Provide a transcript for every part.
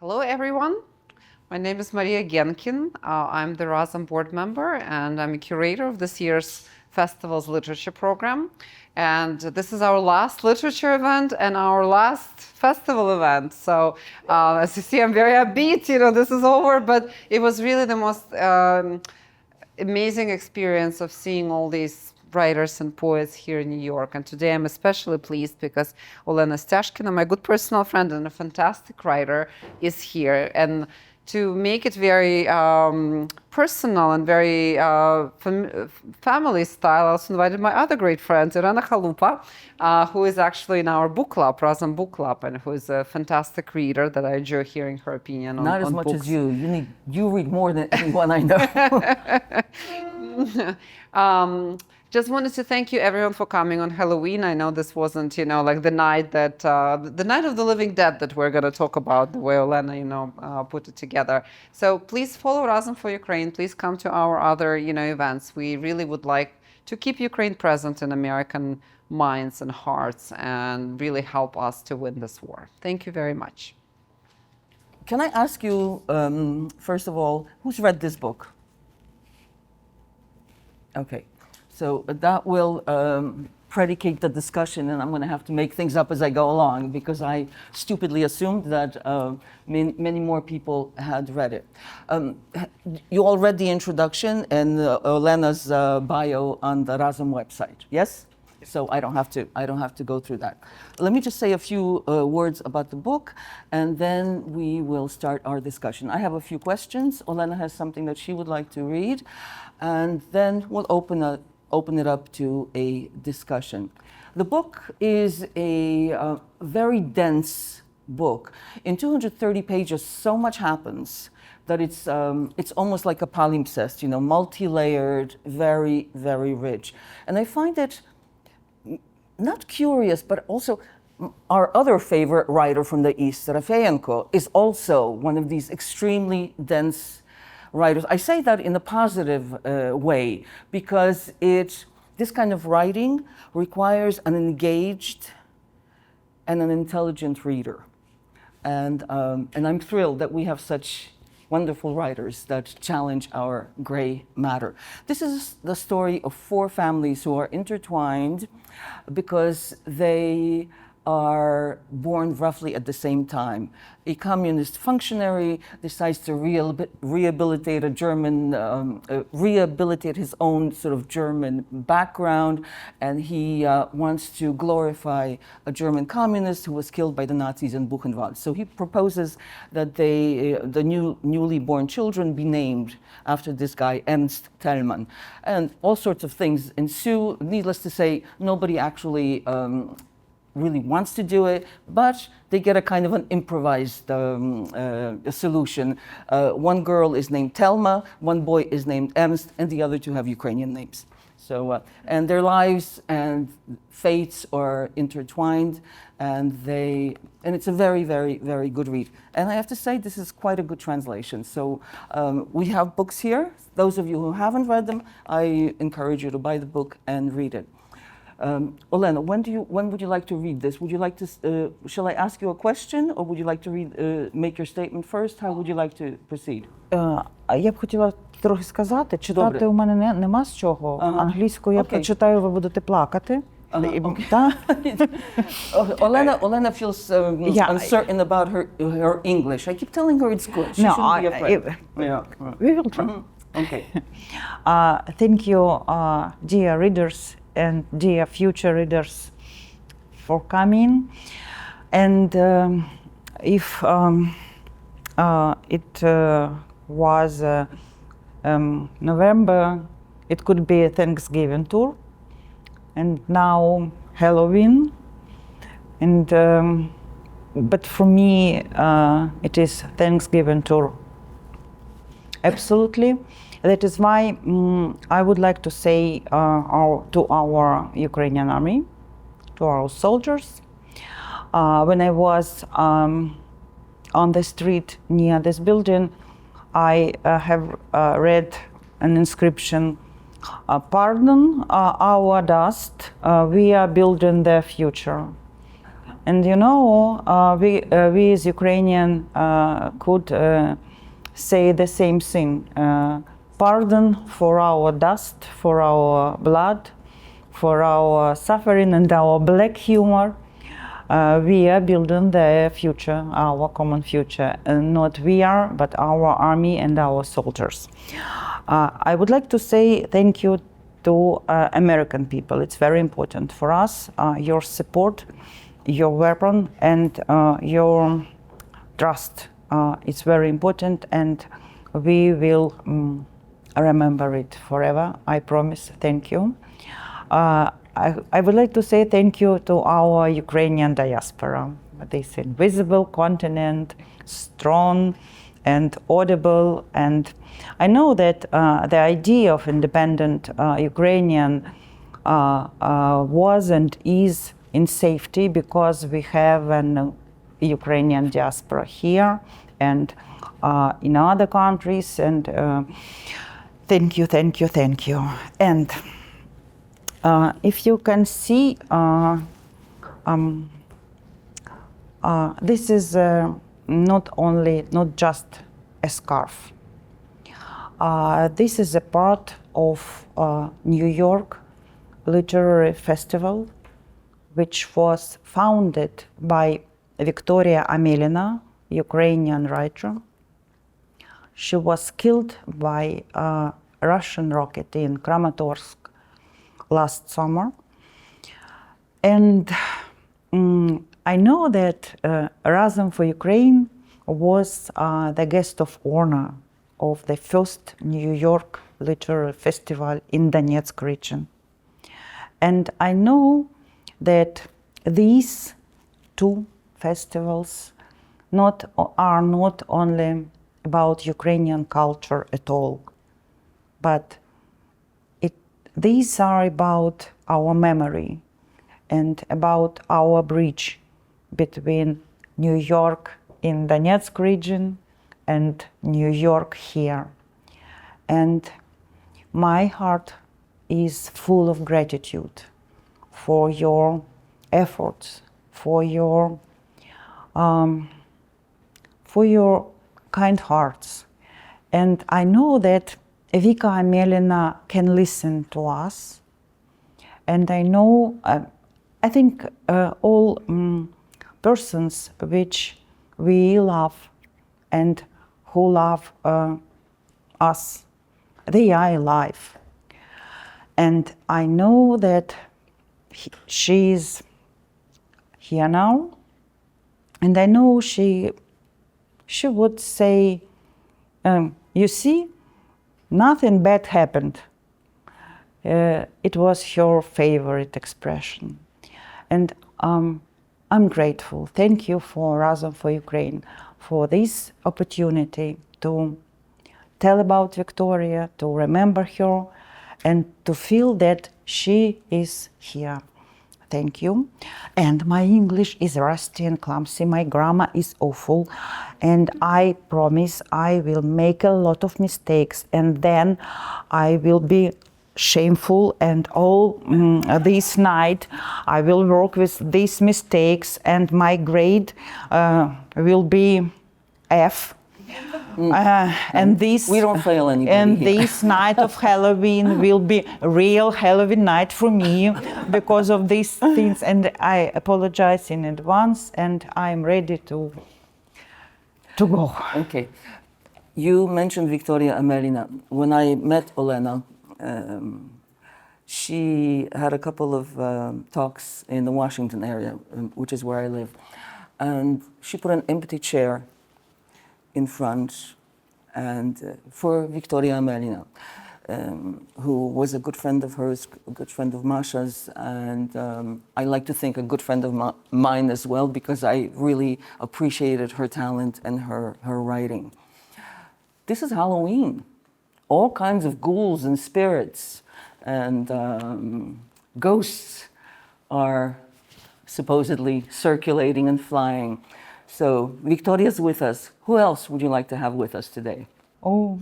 Hello, everyone. My name is Maria Genkin. I'm the Razom board member, and I'm a curator of this year's festival's literature program. And this is our last literature event and our last festival event. So as you see, I'm very upbeat, this is over, but it was really the most amazing experience of seeing all these writers and poets here in New York. And today I'm especially pleased because Olena Stiazhkina, my good personal friend and a fantastic writer, is here. And to make it very personal and very family style, I also invited my other great friend, Irena Chalupa, who is actually in our book club, Razom book club, and who is a fantastic reader that I enjoy hearing her opinion on Not as much books. as you. You read more than anyone I know. Just wanted to thank you everyone for coming on Halloween. I know this wasn't, like the night that, the night of the living dead that we're going to talk about, the way Olena, put it together. So please follow Razom for Ukraine. Please come to our other, events. We really would like to keep Ukraine present in American minds and hearts and really help us to win this war. Thank you very much. Can I ask you, first of all, who's read this book? Okay. So that will predicate the discussion, and I'm going to have to make things up as I go along because I stupidly assumed that many more people had read it. You all read the introduction and Olena's bio on the Razom website, yes? So I don't have to go through that. Let me just say a few words about the book, and then we will start our discussion. I have a few questions. Olena has something that she would like to read, and then we'll open it up to a discussion. The book is a very dense book. In 230 pages, so much happens that it's almost like a palimpsest, multi-layered, very, very rich. And I find it not curious, but also our other favorite writer from the East, Serafeyenko, is also one of these extremely dense writers. I say that in a positive way because this kind of writing requires an engaged and an intelligent reader. And I'm thrilled that we have such wonderful writers that challenge our gray matter. This is the story of 4 families who are intertwined because they are born roughly at the same time. A communist functionary decides to rehabilitate his own sort of German background, and he wants to glorify a German communist who was killed by the Nazis in Buchenwald. So he proposes that the newly born children be named after this guy, Ernst Thälmann. And all sorts of things ensue. Needless to say, nobody actually really wants to do it, but they get a kind of an improvised solution. One girl is named Thelma, one boy is named Ernst, and the other 2 have Ukrainian names. So, and their lives and fates are intertwined, and it's a very, very, very good read. And I have to say, this is quite a good translation. So we have books here. Those of you who haven't read them, I encourage you to buy the book and read it. Olena, when would you like to read this? Would you like to? Shall I ask you a question, or would you like to make your statement first? How would you like to proceed? Я б хотіла трохи сказати. Читати у мене нема з чого. Англійською я прочитаю, ви будете плакати. Olena feels uncertain about her English. I keep telling her it's good. She shouldn't be afraid. We will try. Okay. Thank you, dear readers and dear future readers, for coming. And if it was November, it could be a Thanksgiving tour, and now Halloween. And but for me, it is Thanksgiving tour. Absolutely. That is why I would like to say to our Ukrainian army, to our soldiers, when I was on the street near this building, I have read an inscription, pardon our dust, we are building the future. And you know, we as Ukrainian could say the same thing. Pardon for our dust, for our blood, for our suffering and our black humor. We are building the future, our common future. Not we are, but our army and our soldiers. I would like to say thank you to American people. It's very important for us, your support, your weapon, and your trust. It's very important, and we will remember it forever. I promise. Thank you. I would like to say thank you to our Ukrainian diaspora. This invisible continent, strong and audible. And I know that the idea of independent Ukrainian was and is in safety because we have an Ukrainian diaspora here and in other countries. And thank you, thank you, thank you. And if you can see, this is not just a scarf. This is a part of New York Literary Festival, which was founded by Victoria Amelina, Ukrainian writer. She was killed by a Russian rocket in Kramatorsk last summer. And I know that Razom for Ukraine was the guest of honor of the first New York Literary Festival in Donetsk region. And I know that these two festivals are not only about Ukrainian culture at all, but these are about our memory and about our bridge between New York in Donetsk region and New York here. And my heart is full of gratitude for your efforts, for your kind hearts. And I know that Vika Amelina can listen to us. And I know, I think all persons which we love and who love us, they are alive. And I know that she is here now, and I know she would say, you see, nothing bad happened. It was her favorite expression. And I'm grateful. Thank you for Razom for Ukraine for this opportunity to tell about Victoria, to remember her, and to feel that she is here. Thank you. And my English is rusty and clumsy. My grammar is awful. And I promise I will make a lot of mistakes. And then I will be shameful. And all this night I will work with these mistakes. And my grade will be F. And this we don't fail anybody and here. this night of Halloween will be a real Halloween night for me because of these things, and I apologize in advance, and I'm ready to go. Okay. You mentioned Victoria Amelina. When I met Olena, she had a couple of talks in the Washington area, which is where I live, and she put an empty chair in front, and for Victoria Amelina, who was a good friend of hers, a good friend of Masha's, and I like to think a good friend of mine as well, because I really appreciated her talent and her writing. This is Halloween. All kinds of ghouls and spirits and ghosts are supposedly circulating and flying. So Victoria's with us. Who else would you like to have with us today? Oh,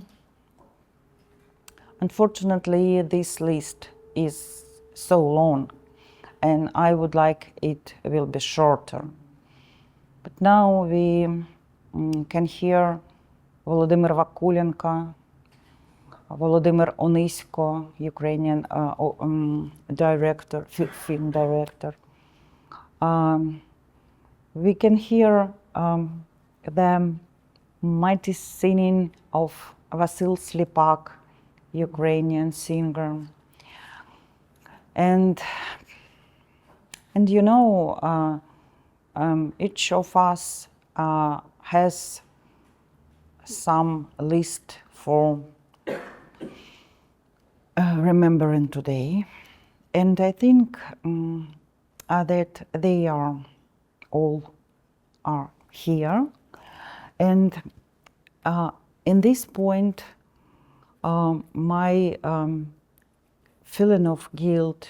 unfortunately, this list is so long, and I would like it will be shorter. But now we can hear Volodymyr Vakulenko, Volodymyr Onisko, Ukrainian director, film director. We can hear the mighty singing of Vasyl Slipak, Ukrainian singer. And you know, each of us has some list for remembering today, and I think that they are all here, and in this point my feeling of guilt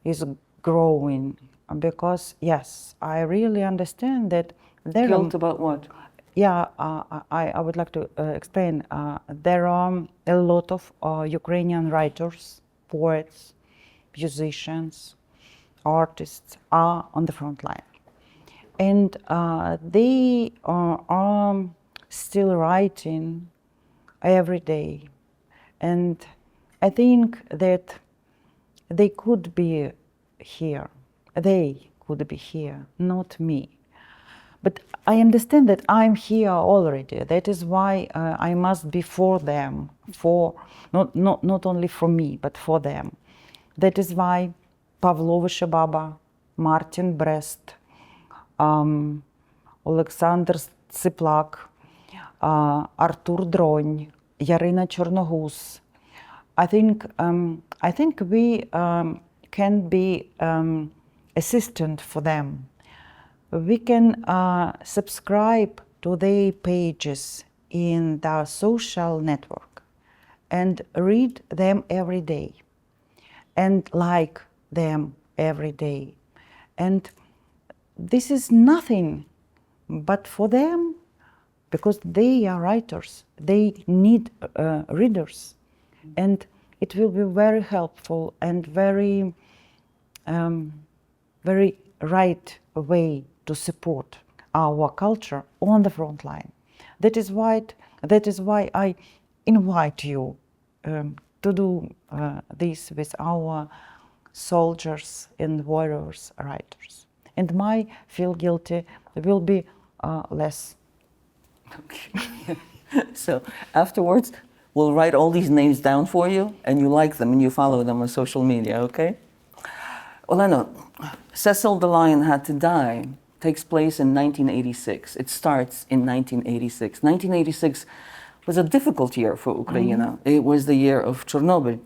is growing, because yes, I really understand that there Guilt about what? Yeah, I would like to explain. There are a lot of Ukrainian writers, poets, musicians, artists are on the front line. And they are still writing every day. And I think that they could be here. They could be here, not me. But I understand that I'm here already. That is why I must be for them, for not only for me, but for them. That is why Pavlo Vyshababa, Martin Brest, Alexander Tsiplak, Artur Dronь, Yarina Chernoguz. I think we can be assistant for them. We can subscribe to their pages in the social network and read them every day and like them every day. And this is nothing but for them, because they are writers, they need readers. And it will be very helpful and very right way to support our culture on the front line. That is why I invite you to do this with our soldiers and warriors writers. And my feel guilty will be less. Okay. So afterwards, we'll write all these names down for you, and you like them and you follow them on social media, okay? Olena, Cecil the Lion Had to Die takes place in 1986. It starts in 1986. 1986 was a difficult year for Ukraine. It was the year of Chernobyl.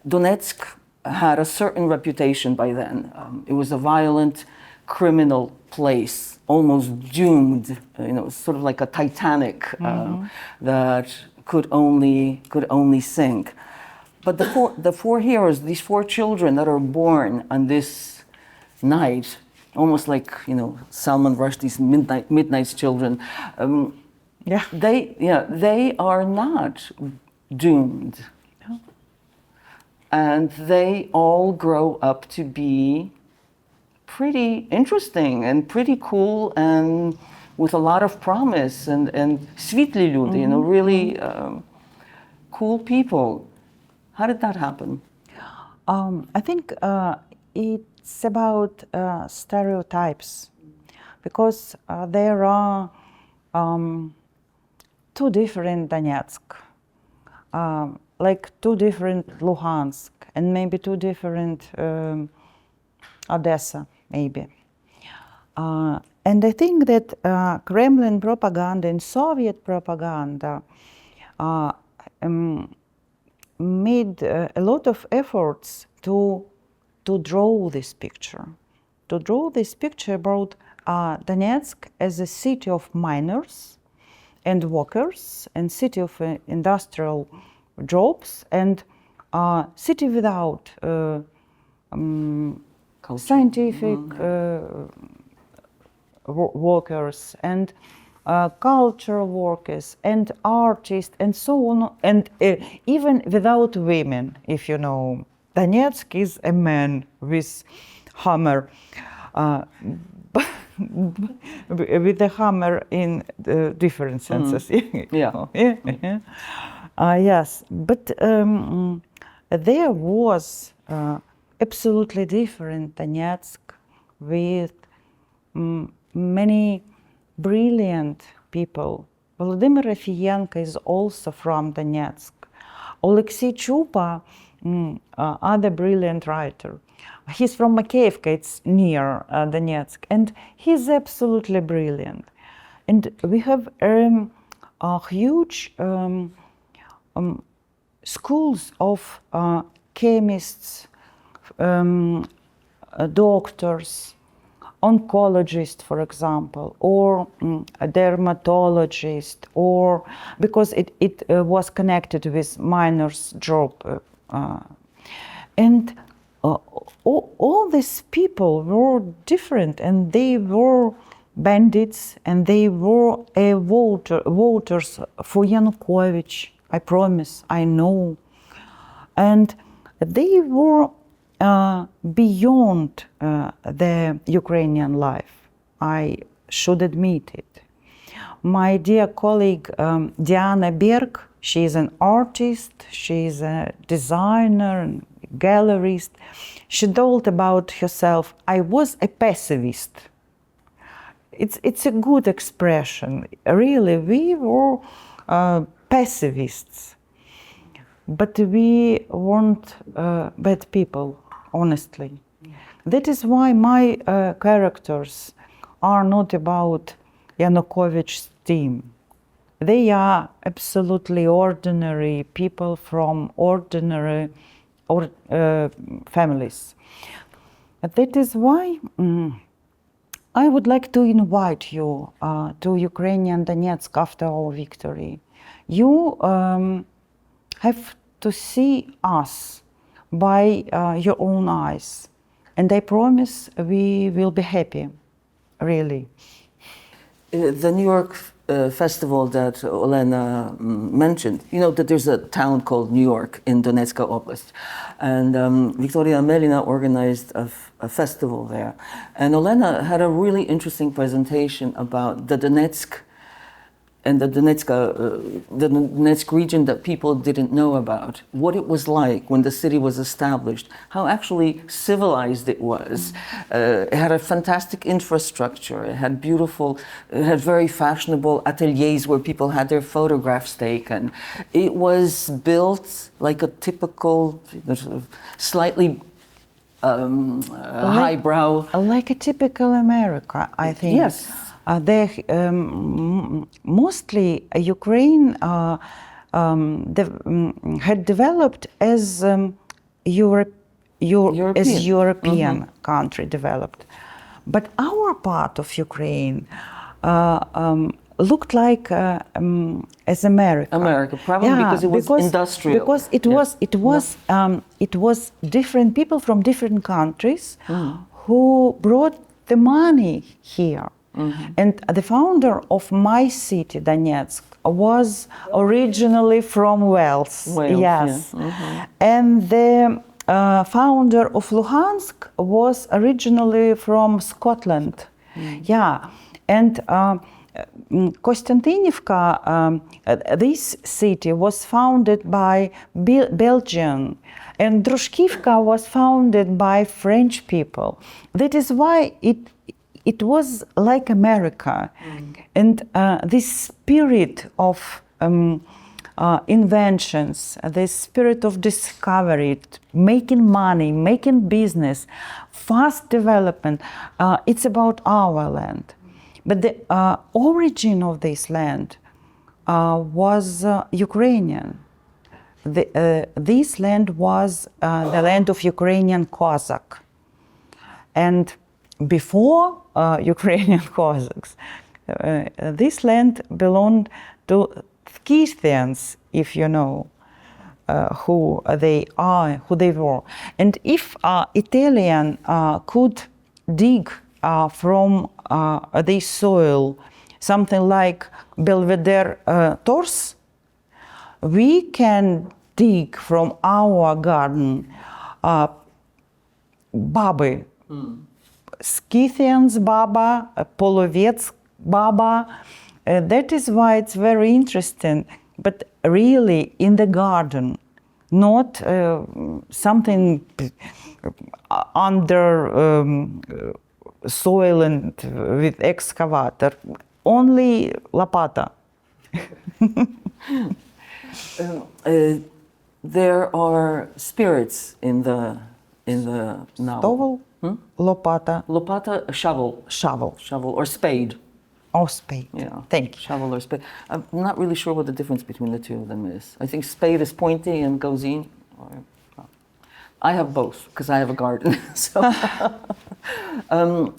Donetsk had a certain reputation by then. It was a violent, criminal place, almost doomed, sort of like a Titanic that could only sink. But the four heroes, these four children that are born on this night, almost like Salman Rushdie's Midnight's Children, they are not doomed, and they all grow up to be pretty interesting and pretty cool and with a lot of promise and sweetly люди, really cool people. How did that happen? I think it's about stereotypes, because there are two different Donetsk, like two different Luhansk, and maybe two different Odessa, maybe. And I think that Kremlin propaganda and Soviet propaganda made a lot of efforts to draw this picture. To draw this picture about Donetsk as a city of miners and workers, and city of industrial jobs, and city without scientific workers, and cultural workers, and artists, and so on, and even without women, if you know Donetsk is a man with hammer, with a hammer in different senses. Yeah. Yes, but there was absolutely different Donetsk with many brilliant people. Volodymyr Rafyenko is also from Donetsk. Alexei Chupa, other brilliant writer. He's from Makeyevka, it's near Donetsk, and he's absolutely brilliant. And we have a huge schools of chemists, doctors, oncologists, for example, or a dermatologist, or because it was connected with miners' job. And all these people were different, and they were bandits, and they were voters for Yanukovych. I promise, I know. And they were beyond the Ukrainian life. I should admit it. My dear colleague Diana Berg, she is an artist, she is a designer and gallerist. She told about herself, I was a pacifist. It's a good expression. Really, we were pacifists. But we weren't bad people, honestly. That is why my characters are not about Yanukovych's team. They are absolutely ordinary people from ordinary families. That is why I would like to invite you to Ukrainian Donetsk after our victory. You have to see us by your own eyes. And I promise we will be happy, really. The New York festival that Olena mentioned, you know that there's a town called New York in Donetsk Oblast. And Victoria Melina organized a festival there. And Olena had a really interesting presentation about the Donetsk and the Donetsk region that people didn't know about, what it was like when the city was established, how actually civilized it was. It had a fantastic infrastructure. It had very fashionable ateliers where people had their photographs taken. It was built like a typical, sort of slightly highbrow. Like a typical America, I think. Yes. Mostly Ukraine had developed as European country developed, but our part of Ukraine looked like as America. America, probably because it was industrial. Because it was different people from different countries who brought the money here. Mm-hmm. And the founder of my city, Donetsk, was originally from Wales. Yes. Yeah. Mm-hmm. And the founder of Luhansk was originally from Scotland. Mm. Yeah. And Konstantinivka, this city was founded by Belgian, and Drushkivka was founded by French people. That is why it was like America. Mm. And this spirit of inventions, this spirit of discovery, making money, making business, fast development, it's about our land. But the origin of this land was Ukrainian. This land was the land of Ukrainian Cossack. And before Ukrainian Cossacks, this land belonged to Scythians, if you know who they are, who they were. And if Italian could dig from this soil something like Belvedere Tors, we can dig from our garden Baby. Scythians Baba, Polovets Baba. That is why it's very interesting. But really in the garden, not something under soil and with excavator. Only lapata. There are spirits in the novel. Stowel, lopata, Lopata, a shovel. Shovel or spade. or spade. Yeah. Thank you. Shovel or spade. I'm not really sure what the difference between the two of them is. I think spade is pointy and goes in. I have both because I have a garden. So I'm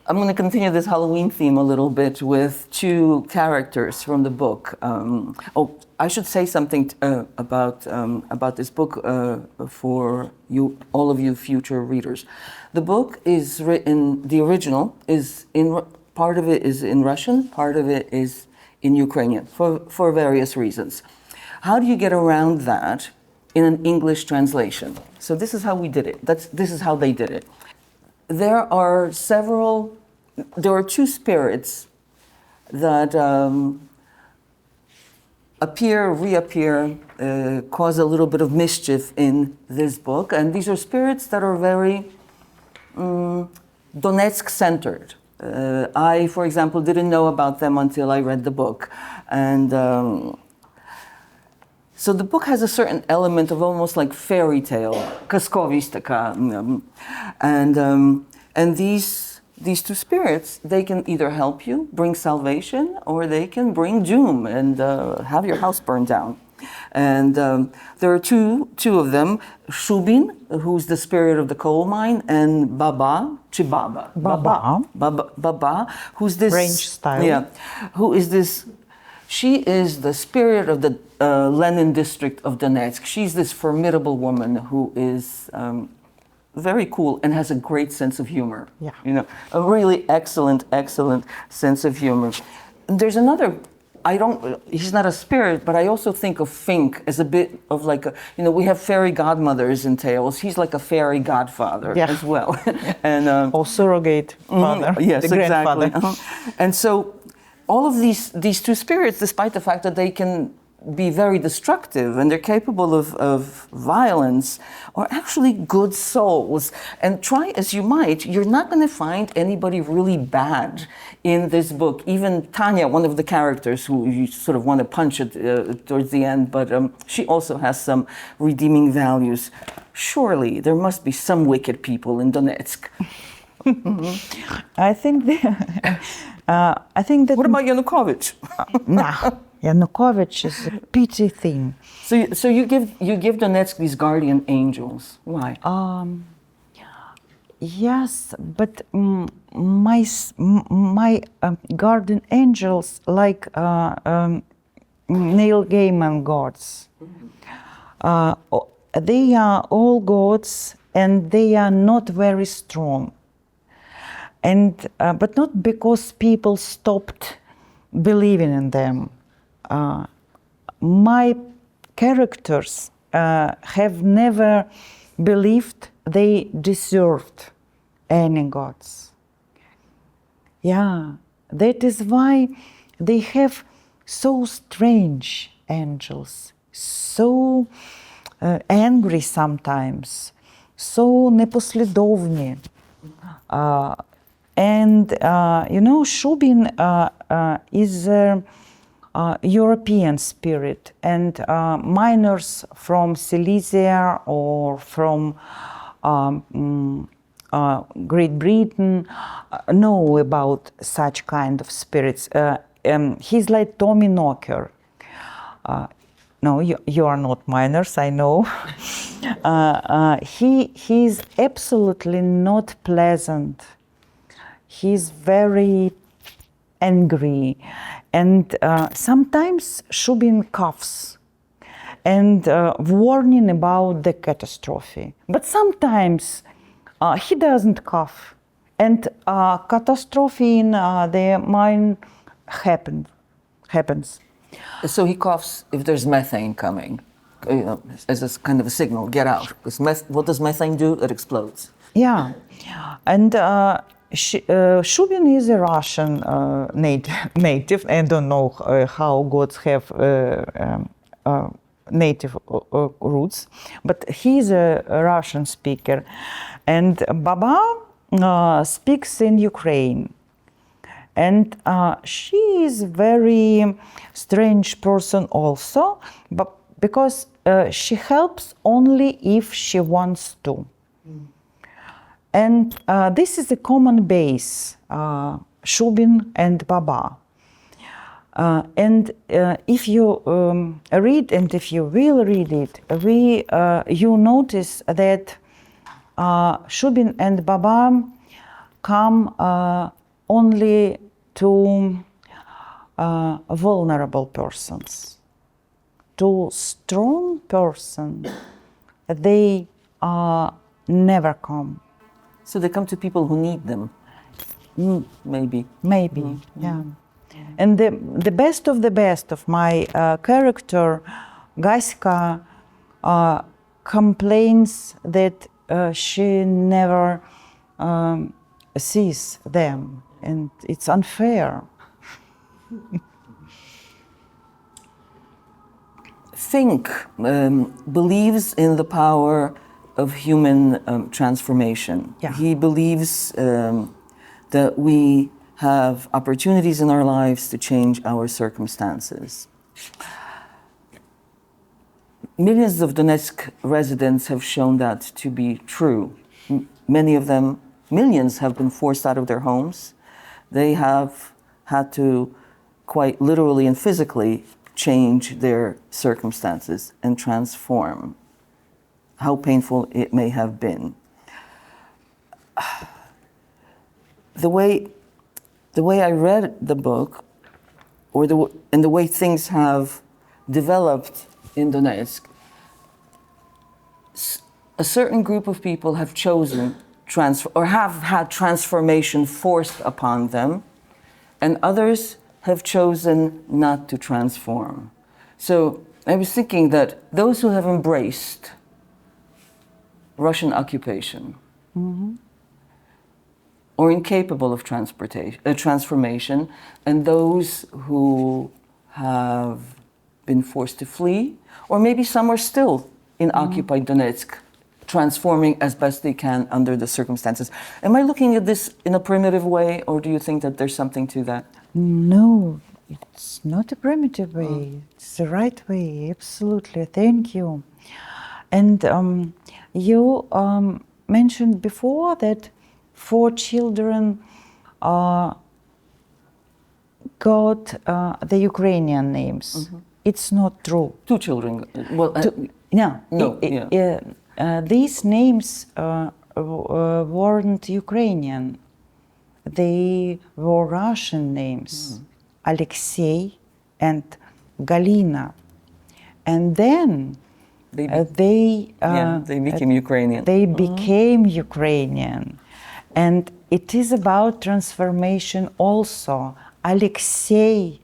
going to continue this Halloween theme a little bit with two characters from the book. I should say something about this book for you, all of you future readers. The book is written. The original is in part of it is in Russian, part of it is in Ukrainian for various reasons. How do you get around that in an English translation? So this is how we did it. This is how they did it. There are two spirits that reappear, cause a little bit of mischief in this book. And these are spirits that are very Donetsk-centered. I, for example, didn't know about them until I read the book. And so the book has a certain element of almost like fairy tale, kaskovistaka, and these two spirits, they can either help you bring salvation, or they can bring doom and have your house burned down. And there are two of them: Shubin, who's the spirit of the coal mine, and Baba, Baba, who's this French style. Yeah, who is this? She is the spirit of the Lenin district of Donetsk. She's this formidable woman who is very cool and has a great sense of humor. Yeah. You know, a really excellent sense of humor. And there's another. He's not a spirit, but I also think of Fink as a bit of like we have fairy godmothers in tales. He's like a fairy godfather as well. And or surrogate father. Yes, the exactly. grandfather. And so all of these two spirits, despite the fact that they can be very destructive and they're capable of violence, are actually good souls. And try as you might, you're not going to find anybody really bad in this book. Even Tanya, one of the characters who you sort of want to punch at towards the end, but she also has some redeeming values. Surely there must be some wicked people in Donetsk. I think that. What about Yanukovych? Nah, Yanukovych is a pity thing. So you give Donetsk these guardian angels. Why? Yes, but my guardian angels like Neil Gaiman gods. They are all gods, and they are not very strong. And but not because people stopped believing in them. My characters have never believed they deserved any gods. Yeah, that is why they have so strange angels, so angry sometimes, so непоследовні. And Shubin is a European spirit, and miners from Silesia or from Great Britain know about such kind of spirits. He's like Tommy Knocker. No, you are not miners, I know. He's absolutely not pleasant. He's very angry, and sometimes Shubin coughs and warning about the catastrophe. But sometimes he doesn't cough, and catastrophe in the mine happens. So he coughs if there's methane coming. as a kind of a signal, get out. Because what does methane do? It explodes. Yeah, and Shubin is a Russian native. I don't know how gods have native roots, but he's a Russian speaker, and Baba speaks in Ukraine. And she is a very strange person also, but because she helps only if she wants to. And this is a common base, Shubin and Baba. And if you read, and if you will read it, you notice that Shubin and Baba come only to vulnerable persons. To strong person, they never come. So they come to people who need them, maybe. Maybe, yeah. And the best of my character, Gaська, complains that she never sees them, and it's unfair. Fink believes in the power of human transformation. Yeah. He believes that we have opportunities in our lives to change our circumstances. Millions of Donetsk residents have shown that to be true. Many of them, millions, have been forced out of their homes. They have had to quite literally and physically change their circumstances and transform, how painful it may have been. The way I read the book, and the way things have developed in Donetsk, a certain group of people have chosen or have had transformation forced upon them, and others have chosen not to transform. So I was thinking that those who have embraced Russian occupation or incapable of transformation, and those who have been forced to flee, or maybe some are still in occupied Donetsk, transforming as best they can under the circumstances. Am I looking at this in a primitive way, or do you think that there's something to that? No, it's not a primitive way. It's the right way, absolutely. Thank you. And you mentioned before that 4 children got the Ukrainian names. It's not true. 2 children. Well, these names weren't Ukrainian. They were Russian names, Alexei and Galina. And then they became Ukrainian. They became Ukrainian. And it is about transformation also. Alexei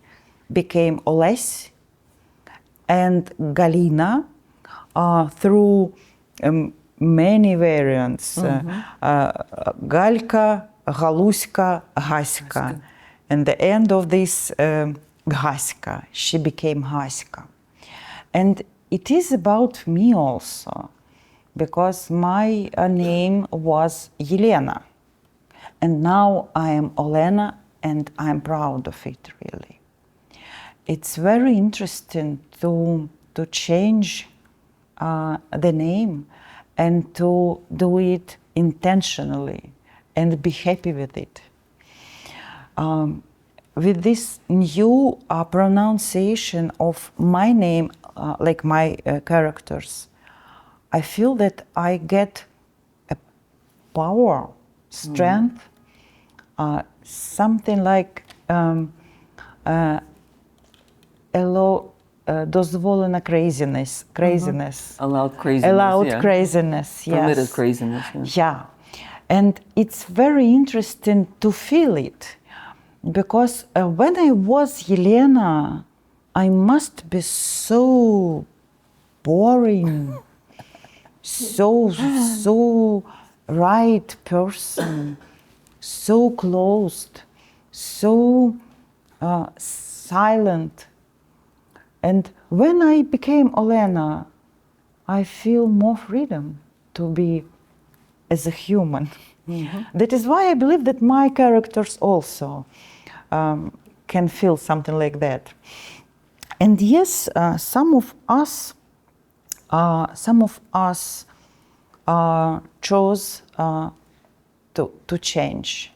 became Oles, and Galina, through many variants, Galka, Galuska, Gaська. And the end of this Gaська, she became Gaська. And it is about me also, because my name was Elena. And now I am Olena, and I'm proud of it, really. It's very interesting to change the name and to do it intentionally and be happy with it. With this new pronunciation of my name, like my characters, I feel that I get a power, strength, something like дозволена craziness. Allowed craziness. Allowed craziness, yes. Permitted craziness. Yeah. And it's very interesting to feel it, because when I was Elena, I must be so boring, so right person, so closed, so silent. And when I became Olena, I feel more freedom to be as a human. That is why I believe that my characters also can feel something like that. And yes, some of us chose to change,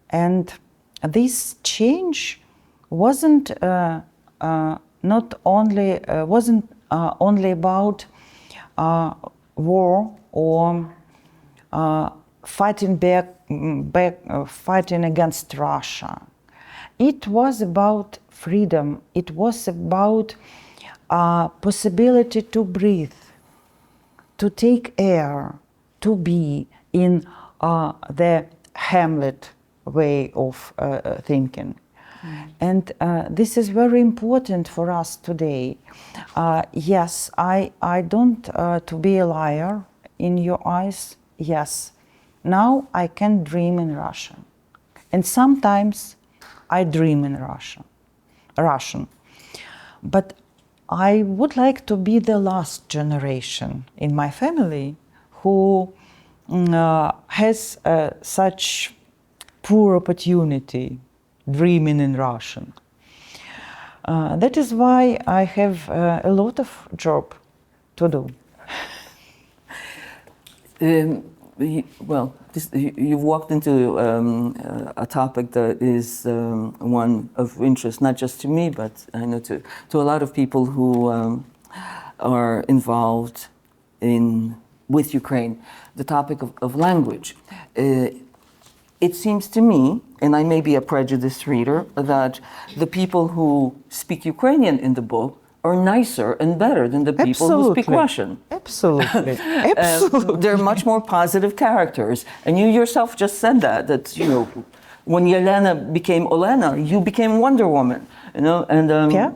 and this change wasn't only about war or fighting against Russia. It was about freedom. It was about possibility to breathe, to take air, to be in the Hamlet way of thinking. And this is very important for us today. Yes, I don't to be a liar in your eyes. Yes, now I can dream in Russian. And sometimes I dream in Russian. But I would like to be the last generation in my family who has such poor opportunity dreaming in Russian. That is why I have a lot of job to do. Well, you've walked into a topic that is one of interest, not just to me, but I know to a lot of people who are involved with Ukraine, the topic of language. It seems to me, and I may be a prejudiced reader, that the people who speak Ukrainian in the book are nicer and better than the people who speak Russian. Absolutely. Absolutely. They're much more positive characters. And you yourself just said that you know, when Yelena became Olena, you became Wonder Woman, you know? And yeah.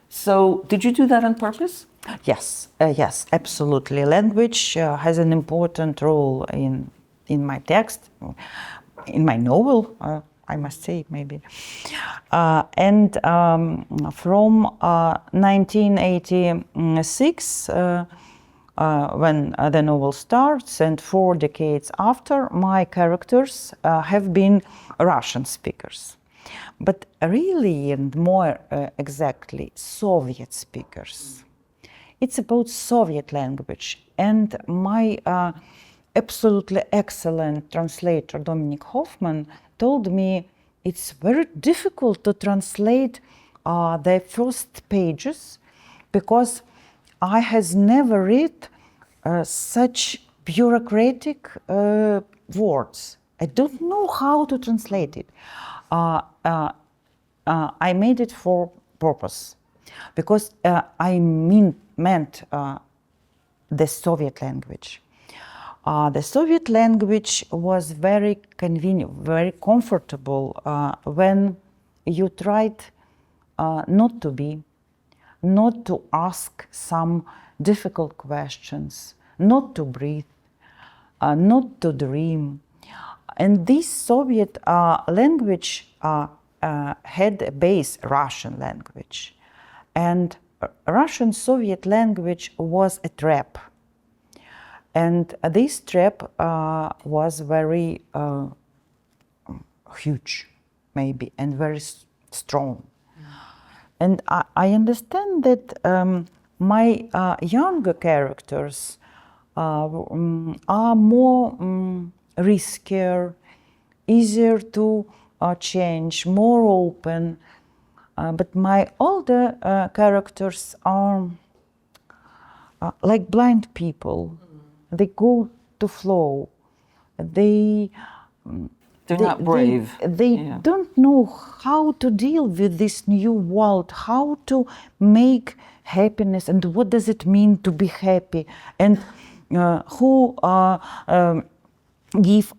So did you do that on purpose? Yes, yes, absolutely. Language has an important role in my text, in my novel, I must say, maybe. And from 1986, when the novel starts, and 4 decades after, my characters have been Russian speakers. But really, and more exactly, Soviet speakers. It's about Soviet language. And my absolutely excellent translator, Dominique Hoffman, told me it's very difficult to translate the first pages because I has never read such bureaucratic words. I don't know how to translate it. I made it for purpose because I meant the Soviet language. The Soviet language was very convenient, very comfortable when you tried not to ask some difficult questions, not to breathe, not to dream. And this Soviet language had a base, Russian language. And Russian Soviet language was a trap. And this trap was very huge, maybe, and very strong. And I understand that my younger characters are more riskier, easier to change, more open. But my older characters are like blind people. They go to flow. They're not brave. They don't know how to deal with this new world, how to make happiness, and what does it mean to be happy, and who gives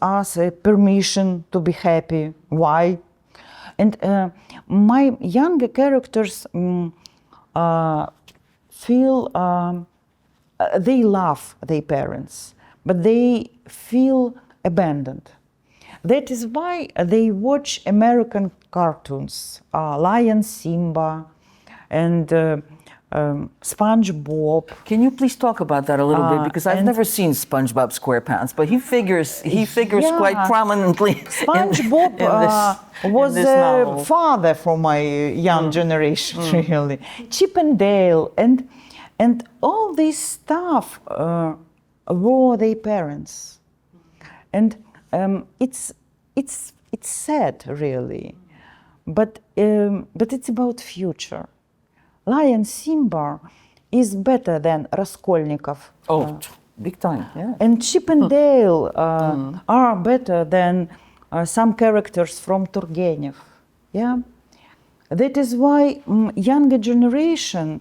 us a permission to be happy. Why? And my younger characters feel, they love their parents, but they feel abandoned. That is why they watch American cartoons, Lion Simba and SpongeBob. Can you please talk about that a little bit? Because I've never seen SpongeBob SquarePants, but he figures quite prominently. SpongeBob was a father for my young generation, really. Chip and Dale and all this stuff were their parents, and it's sad, really, but it's about future. Lion Simba is better than Raskolnikov. Big time, yeah. And Chip and Dale are better than some characters from Turgenev. Yeah, that is why younger generation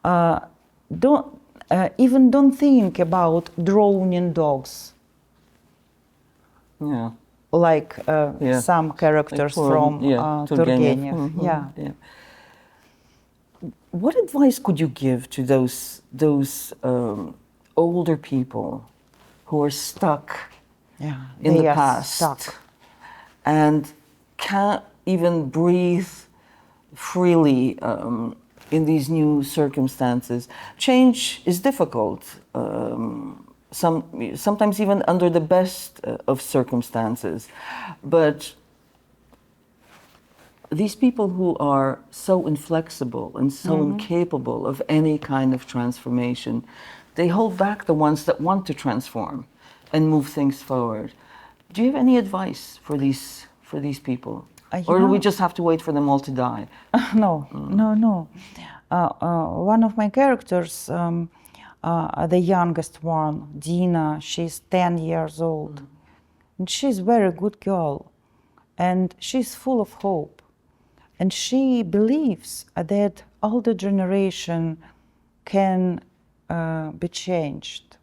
don't think about drowning dogs. Yeah. Like some characters from Turgenev. Yeah. What advice could you give to those older people who are stuck in the past and can't even breathe freely in these new circumstances? Change is difficult. Sometimes even under the best of circumstances, but these people who are so inflexible and so incapable of any kind of transformation, they hold back the ones that want to transform and move things forward. Do you have any advice for these people? Or do we just have to wait for them all to die? No. One of my characters, the youngest one, Dina, she's 10 years old. And she's a very good girl. And she's full of hope. And she believes that older generation can be changed.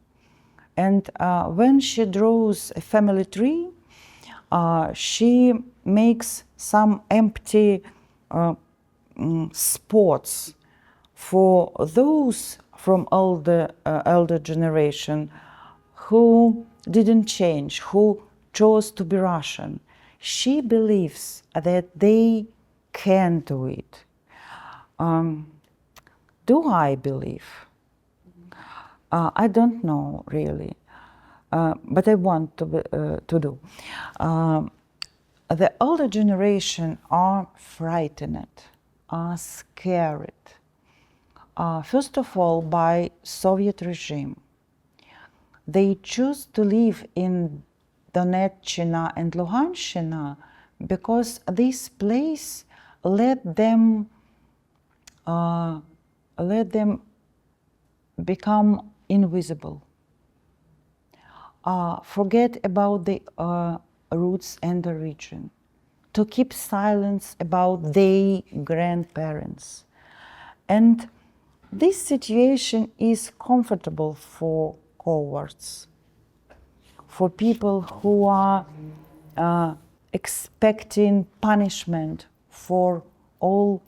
And when she draws a family tree, she makes some empty spots for those from elder generation who didn't change, who chose to be Russian. She believes that they can do it. Do I believe? I don't know really, but I want to do. The older generation are frightened, are scared. First of all, by Soviet regime. They choose to live in Donetsk and Luhansk because this place let them become invisible. Forget about the roots and origin. To keep silence about their grandparents. And this situation is comfortable for cowards, for people who are expecting punishment for all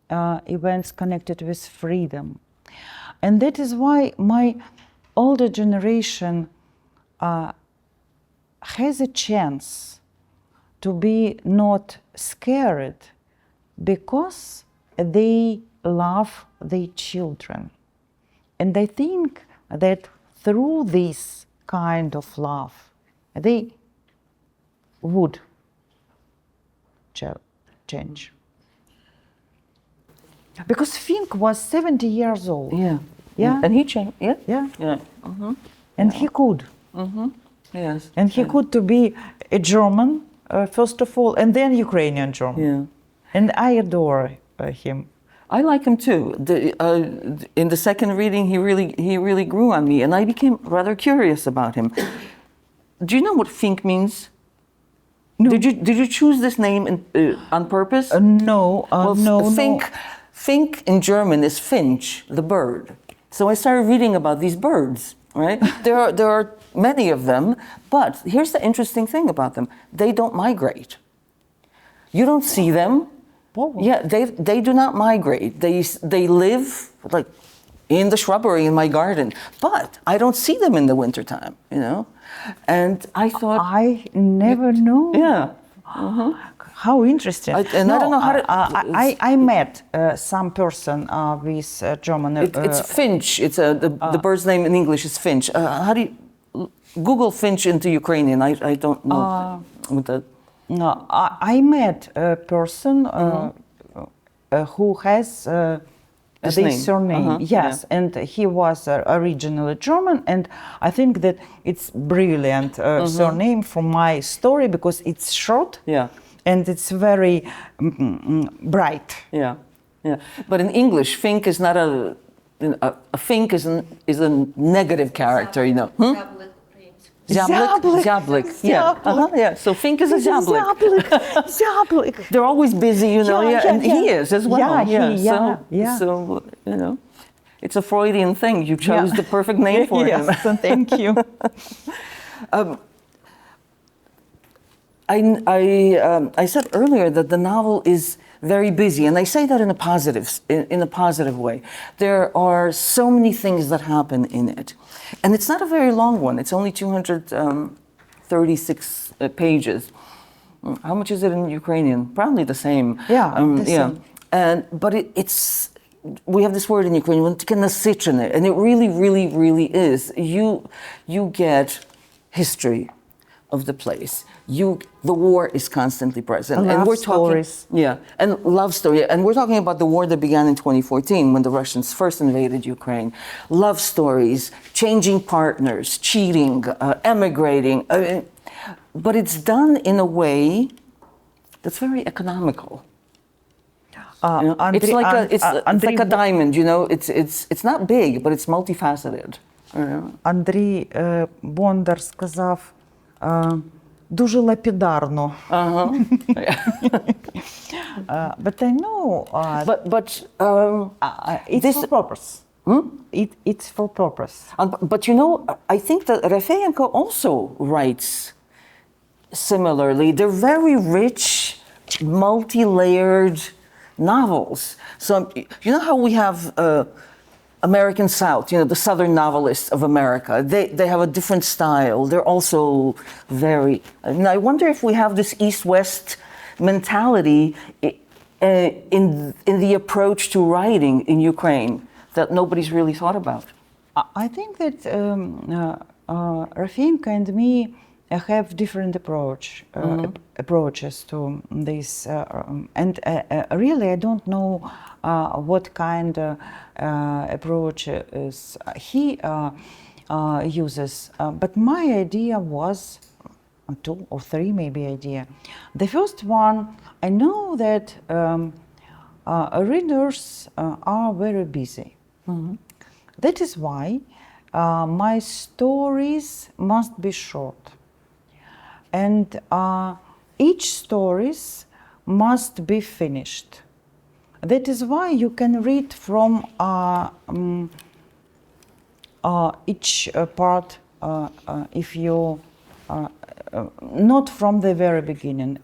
events connected with freedom. And that is why my older generation has a chance to be not scared because they love their children. And I think that through this kind of love, they would change. Because Fink was 70 years old. Yeah. And he changed. Yeah. Mm-hmm. And he could. Mm-hmm. Yes. And he could to be a German, first of all, and then Ukrainian German. Yeah. And I adore him. I like him too. In the second reading, he really grew on me, and I became rather curious about him. Do you know what Fink means? No. Did you choose this name on purpose? No. No. Fink in German is finch, the bird. So I started reading about these birds. Right? There are many of them, but here's the interesting thing about them: they don't migrate. You don't see them. Oh. Yeah, they do not migrate. They live like in the shrubbery in my garden, but I don't see them in the wintertime, you know? And I thought... I never knew. Yeah. How interesting. I don't know how to... I met some person with German... it's finch. It's the bird's name in English is finch. How do you... Google finch into Ukrainian. I don't know what that... No, I met a person who has this surname, yes, and he was originally German, and I think that it's brilliant surname from my story because it's short, and it's very bright. Yeah, yeah. But in English, fink is not a fink is a negative character, you know. Zябlik. Yeah. So fink is a zябlik. They're always busy, you know. And he is as well. So you know, it's a Freudian thing. You chose the perfect name for him. So thank you. I said earlier that the novel is very busy, and I say that in a positive way. There are so many things that happen in it, and it's not a very long one. It's only 236 pages. How much is it in Ukrainian? Probably the same. Same. But it's we have this word in Ukrainian, and it really, really, really is. You get history of the place. The war is constantly present, and we're stories. And love story. And we're talking about the war that began in 2014 when the Russians first invaded Ukraine. Love stories, changing partners, cheating, emigrating, but it's done in a way that's very economical. It's like a diamond, you know. It's not big, but it's multifaceted. Андрій Бондар сказав. Дуже лапідарно. But I know. It's for purpose. It's for purpose. But you know, I think that Rafeenko also writes similarly. They're very rich, multi-layered novels. So you know how we have American South, you know, the Southern novelists of America. They have a different style. They're also very... And I wonder if we have this East-West mentality in the approach to writing in Ukraine that nobody's really thought about. I think that Rafeenko and me have different approaches to this. And really, I don't know what kind of approaches he uses. But my idea was 2 or 3 maybe idea. The first one, I know that readers are very busy. That is why my stories must be short. And each stories must be finished. That is why you can read from each part if you not from the very beginning.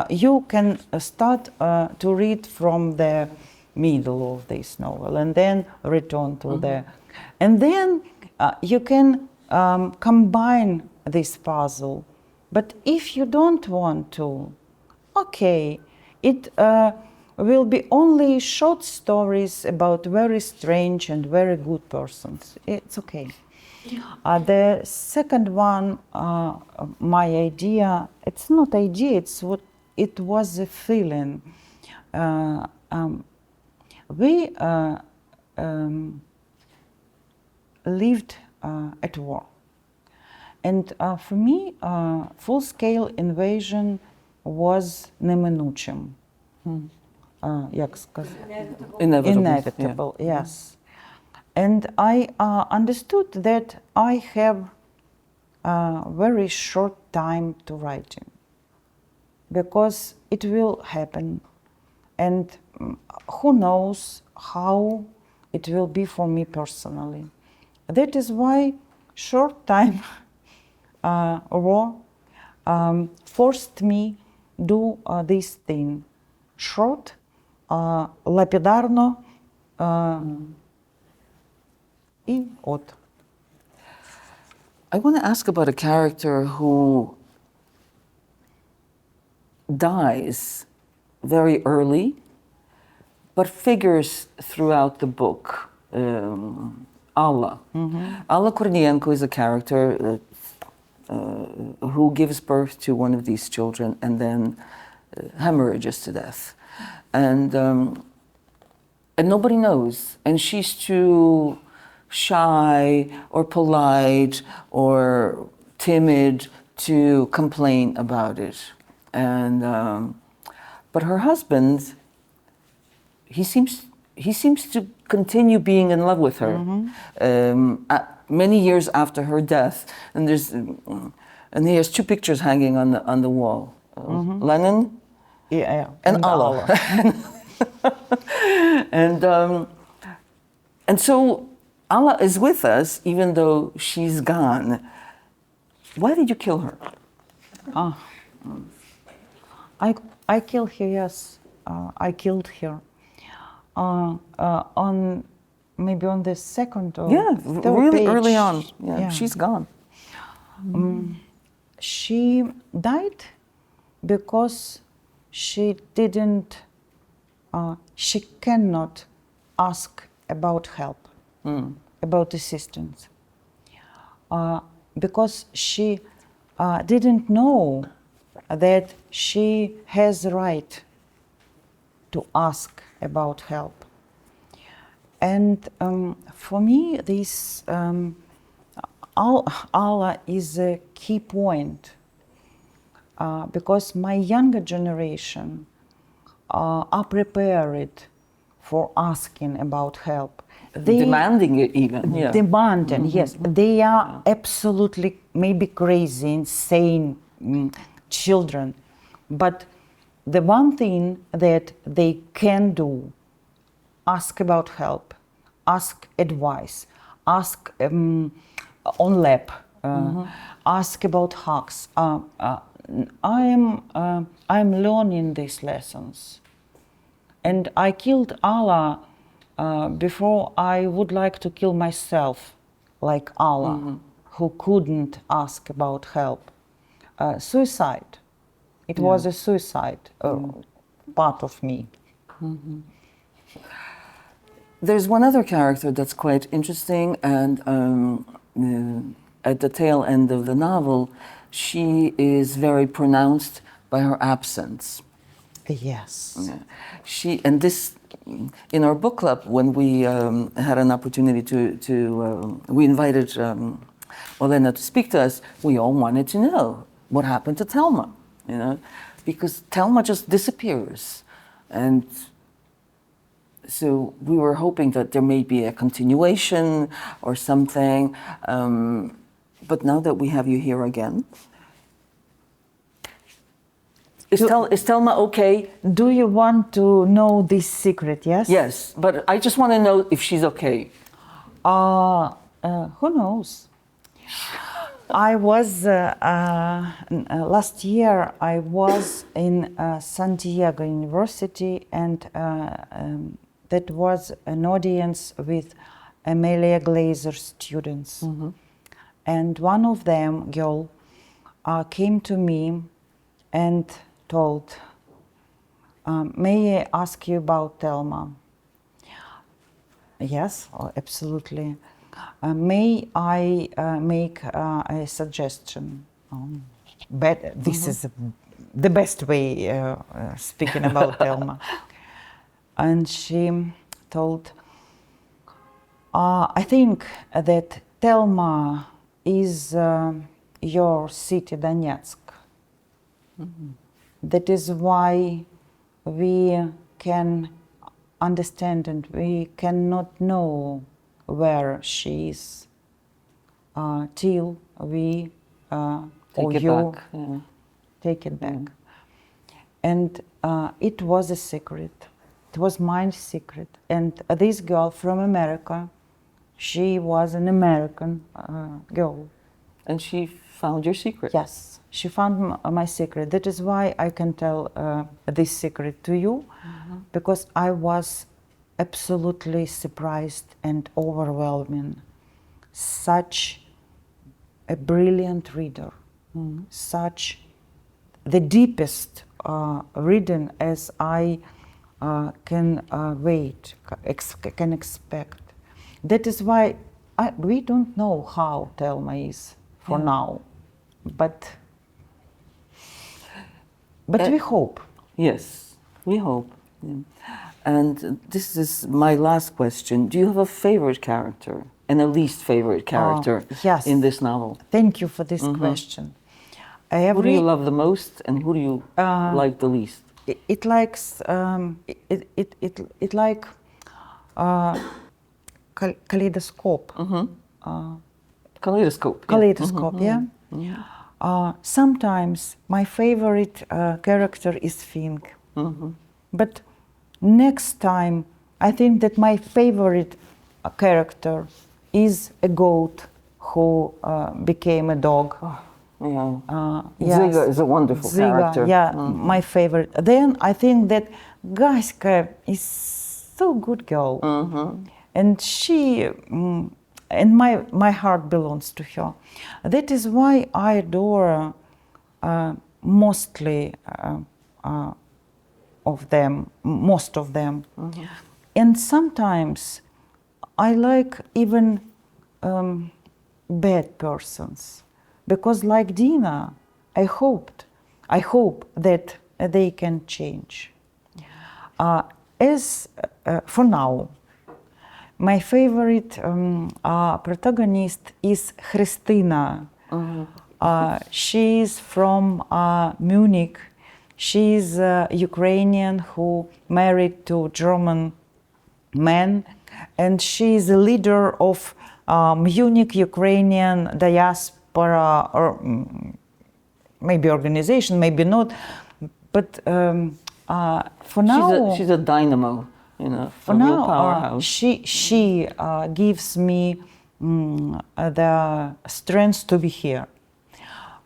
You can start to read from the middle of this novel and then return to the... And then you can combine this puzzle. But if you don't want to, okay, it will be only short stories about very strange and very good persons. It's okay. The second one, my idea, it's not idea, it's what it was a feeling. We lived at war. And for me, full-scale invasion was неминучим. Як сказати? Inevitable, yes. And I understood that I have a very short time to writing, because it will happen, and who knows how it will be for me personally. That is why short time war forced me do this thing. Short, lapidarno, І от. I want to ask about a character who dies very early, but figures throughout the book. Alla. Alla Kornienko is a character that, who gives birth to one of these children and then hemorrhages to death. And nobody knows. And she's too shy or polite or timid to complain about it. And but her husband, he seems to continue being in love with her many years after her death. And he has two pictures hanging on the wall: Lenin and Allah. And so Allah is with us even though she's gone. Why did you kill her? I killed her, yes. I killed her. On maybe on the second or third really page. early on. Yeah, she's gone. She died because she didn't, she cannot ask about help, about assistance. Because she didn't know that she has the right to ask about help. And for me, this Allah is a key point because my younger generation are prepared for asking about help. They Demanding it even. Yeah. demanding, yes. They are absolutely maybe crazy, insane children. But the one thing that they can do, ask about help, ask advice, ask on lab, ask about hugs. I'm learning these lessons. And I killed Allah before I would like to kill myself, like Allah, who couldn't ask about help. Suicide. It was a suicide part of me. There's one other character that's quite interesting, and at the tail end of the novel, she is very pronounced by her absence. Yes. She and this in our book club when we had an opportunity to we invited Olena to speak to us. We all wanted to know what happened to Thelma, you know, because Thelma just disappears, and so we were hoping that there may be a continuation or something. But now that we have you here again. Is Thelma okay? Do you want to know this secret, yes? Yes, but I just want to know if she's okay. Who knows? I was, last year, I was in San Diego University, and that was an audience with Amelia Glazer's students. And one of them, girl, came to me and told, may I ask you about Thelma? Yes, absolutely. May I make a suggestion? This is the best way speaking about Thelma. And she told, I think that Thelma is your city, Donetsk. That is why we can understand and we cannot know where she is till we Take it back. Yeah. take it back. And it was a secret. It was my secret. And this girl from America, she was an American girl. And she found your secret. Yes, she found my secret. That is why I can tell this secret to you, because I was absolutely surprised and overwhelming such a brilliant reader, such the deepest reading as I can can expect. That is why we don't know how Thelma is for now, but we hope. Yes, we hope. Yeah. And this is my last question. Do you have a favorite character and a least favorite character yes. in this novel? Thank you for this question. Who do you love the most and who do you like the least? It likes it like kaleidoscope. Kaleidoscope. Kaleidoscope, yeah. Sometimes my favorite character is Fink, but next time I think that my favorite character is a goat who became a dog. Yes. Ziga is a wonderful character. Yeah, my favorite. Then I think that Gaська is so good girl, and she and my heart belongs to her. That is why I adore mostly of them, most of them, and sometimes I like even bad persons. Because like Dina, I hope that they can change. For now, my favorite protagonist is Christina. She is from Munich. She is a Ukrainian who married to German man, and she is a leader of Munich Ukrainian diaspora. Or maybe organization, maybe not, but for now she's a dynamo, for a real now powerhouse. She gives me the strength to be here,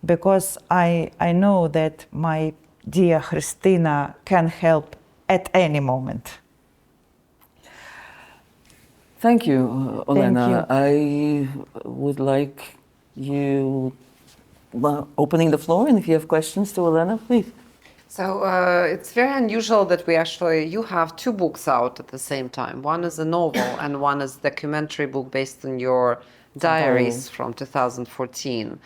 because I know that my dear Christina can help at any moment. Thank you, Olena. Thank you. I would like you opening the floor, and if you have questions to Olena, please. So it's very unusual that you have two books out at the same time. One is a novel and one is a documentary book based on your diaries from 2014.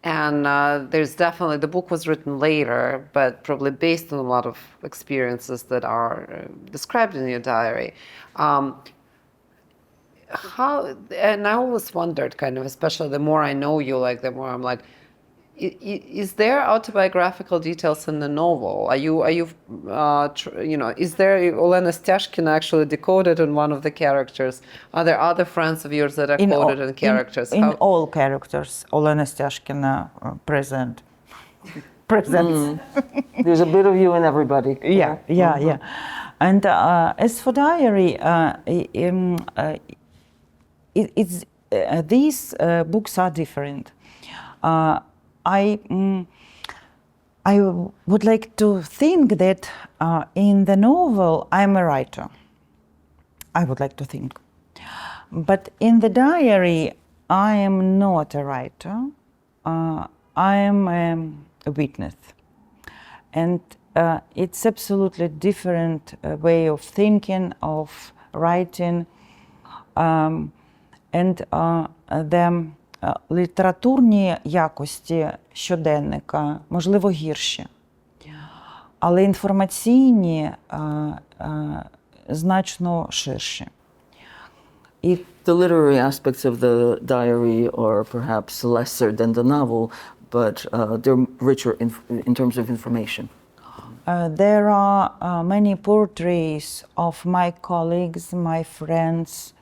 And there's definitely, the book was written later, but probably based on a lot of experiences that are described in your diary. And I always wondered, kind of, especially the more I know you, like the more I'm like, is there autobiographical details in the novel? Is there Olena Stiazhkina actually decoded in one of the characters? Are there other friends of yours that are quoted in characters? In all characters, Olena Stiazhkina presents. There's a bit of you in everybody. Yeah. And as for diary, these books are different. I would like to think that in the novel I'm a writer. I would like to think. But in the diary I am not a writer. I am a witness. And it's absolutely different way of thinking, of writing. And the літературні якості щоденника, можливо, гірші, але інформаційні значно ширші. The literary aspects of the diary are perhaps lesser than the novel, but they're richer in terms of information. There are many portraits of my colleagues, my friends,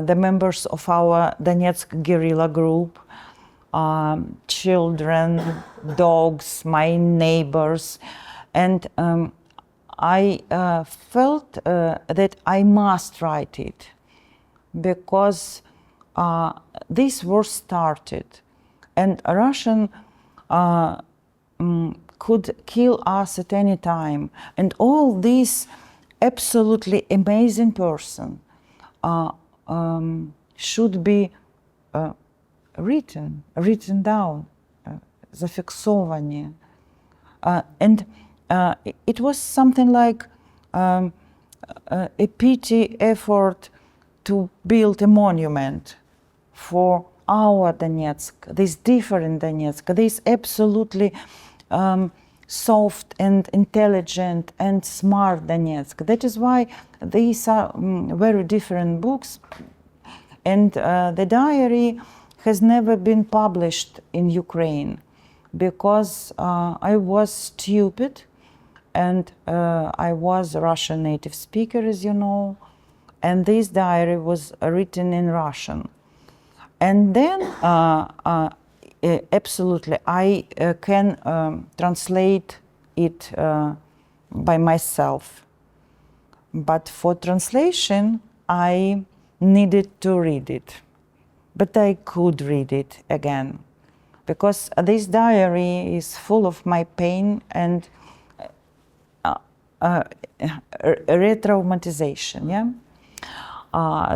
the members of our Donetsk guerrilla group, children, dogs, my neighbors, and I felt that I must write it because this war started, and Russian could kill us at any time, and all these absolutely amazing person should be written down, зафиксовані. And it was something like a petty effort to build a monument for our Donetsk, this different Donetsk, this absolutely soft and intelligent and smart Donetsk. That is why these are very different books. And the diary has never been published in Ukraine because I was stupid and I was a Russian native speaker, as you know, and this diary was written in Russian. And then, absolutely, I can translate it by myself. But for translation, I needed to read it. But I could read it again, because this diary is full of my pain and re-traumatization, yeah?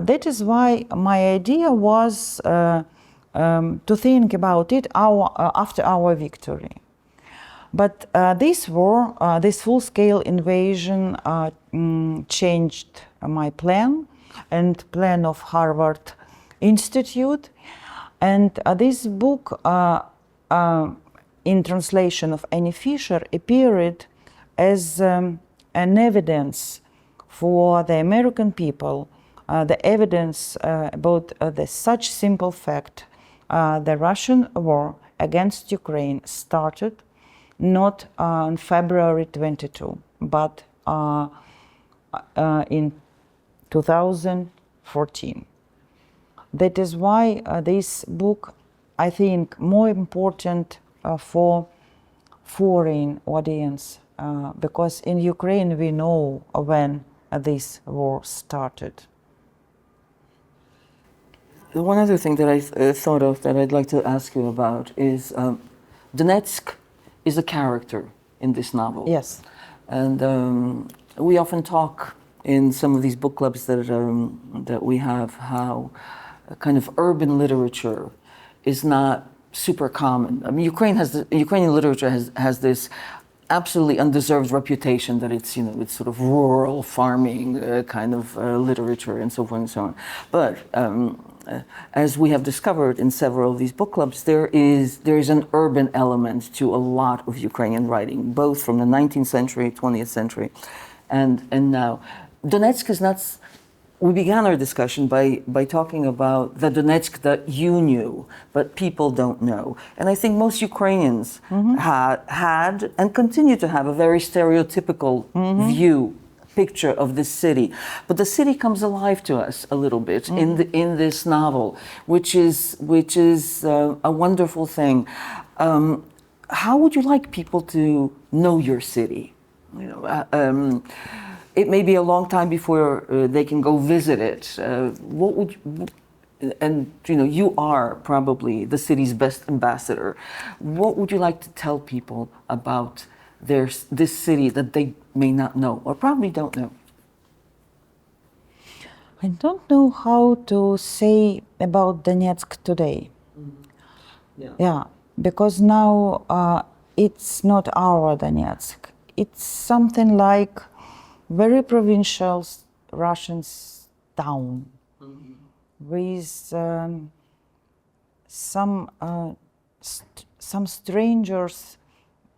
That is why my idea was to think about it after our victory. But this war, this full-scale invasion changed my plan and plan of Harvard Institute. And this book, in translation of Annie Fisher, appeared as an evidence for the American people, the evidence about such simple fact. The Russian war against Ukraine started not on February 22, but in 2014. That is why this book, I think, more important for foreign audience, because in Ukraine we know when this war started. One other thing that I thought of that I'd like to ask you about is Donetsk is a character in this novel. Yes. And we often talk in some of these book clubs that we have how kind of urban literature is not super common. I mean, Ukrainian literature has this absolutely undeserved reputation that it's sort of rural farming kind of literature and so forth and so on. But as we have discovered in several of these book clubs, there is an urban element to a lot of Ukrainian writing, both from the 19th century, 20th century, and now. Donetsk is not. We began our discussion by talking about the Donetsk that you knew, but people don't know. And I think most Ukrainians had and continue to have a very stereotypical picture of this city. But the city comes alive to us a little bit in this novel, which is a wonderful thing. How would you like people to know your city? It may be a long time before they can go visit it. What would you are probably the city's best ambassador. What would you like to tell people about this city that they may not know or probably don't know? I don't know how to say about Donetsk today. Yeah, because now it's not our Donetsk. It's something like very provincial Russian town with some strangers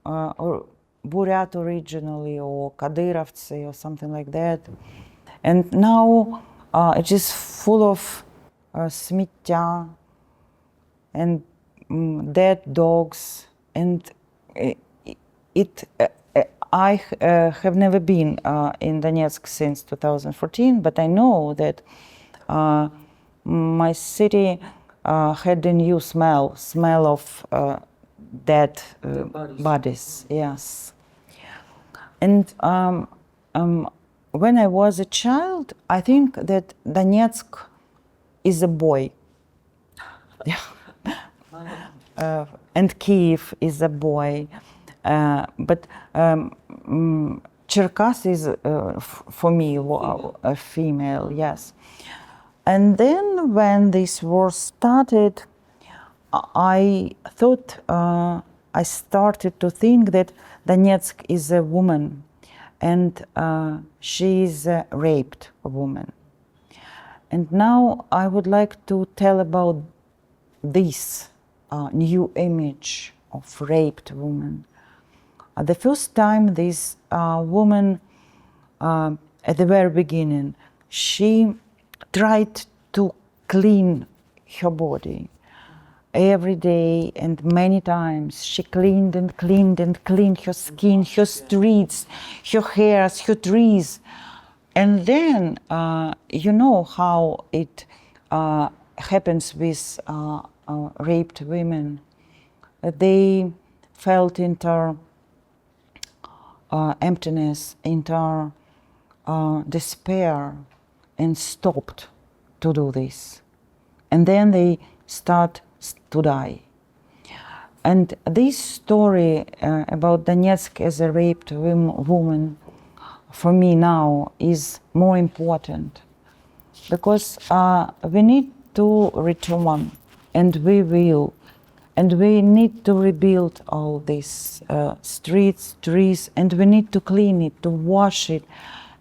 or Buryat originally or Kadyrovцы or something like that. And now it is full of сміття and dead dogs, and I have never been in Donetsk since 2014, but I know that my city had a new smell of dead bodies. Yes. And when I was a child, I think that Donetsk is a boy. And Kiev is a boy. But Cherkas is, for me, a female, yes. And then when this war started, I thought, I started to think that Donetsk is a woman, and she is a raped woman. And now I would like to tell about this new image of raped woman. The first time this woman, at the very beginning, she tried to clean her body every day, and many times she cleaned and cleaned and cleaned her skin, her streets, her hairs, her trees. And then you know how it happens with raped women. They felt into emptiness, into despair, and stopped to do this. And then they start to die. And this story about Donetsk as a raped woman, for me now, is more important, because we need to return, and we will, and we need to rebuild all these streets, trees, and we need to clean it, to wash it,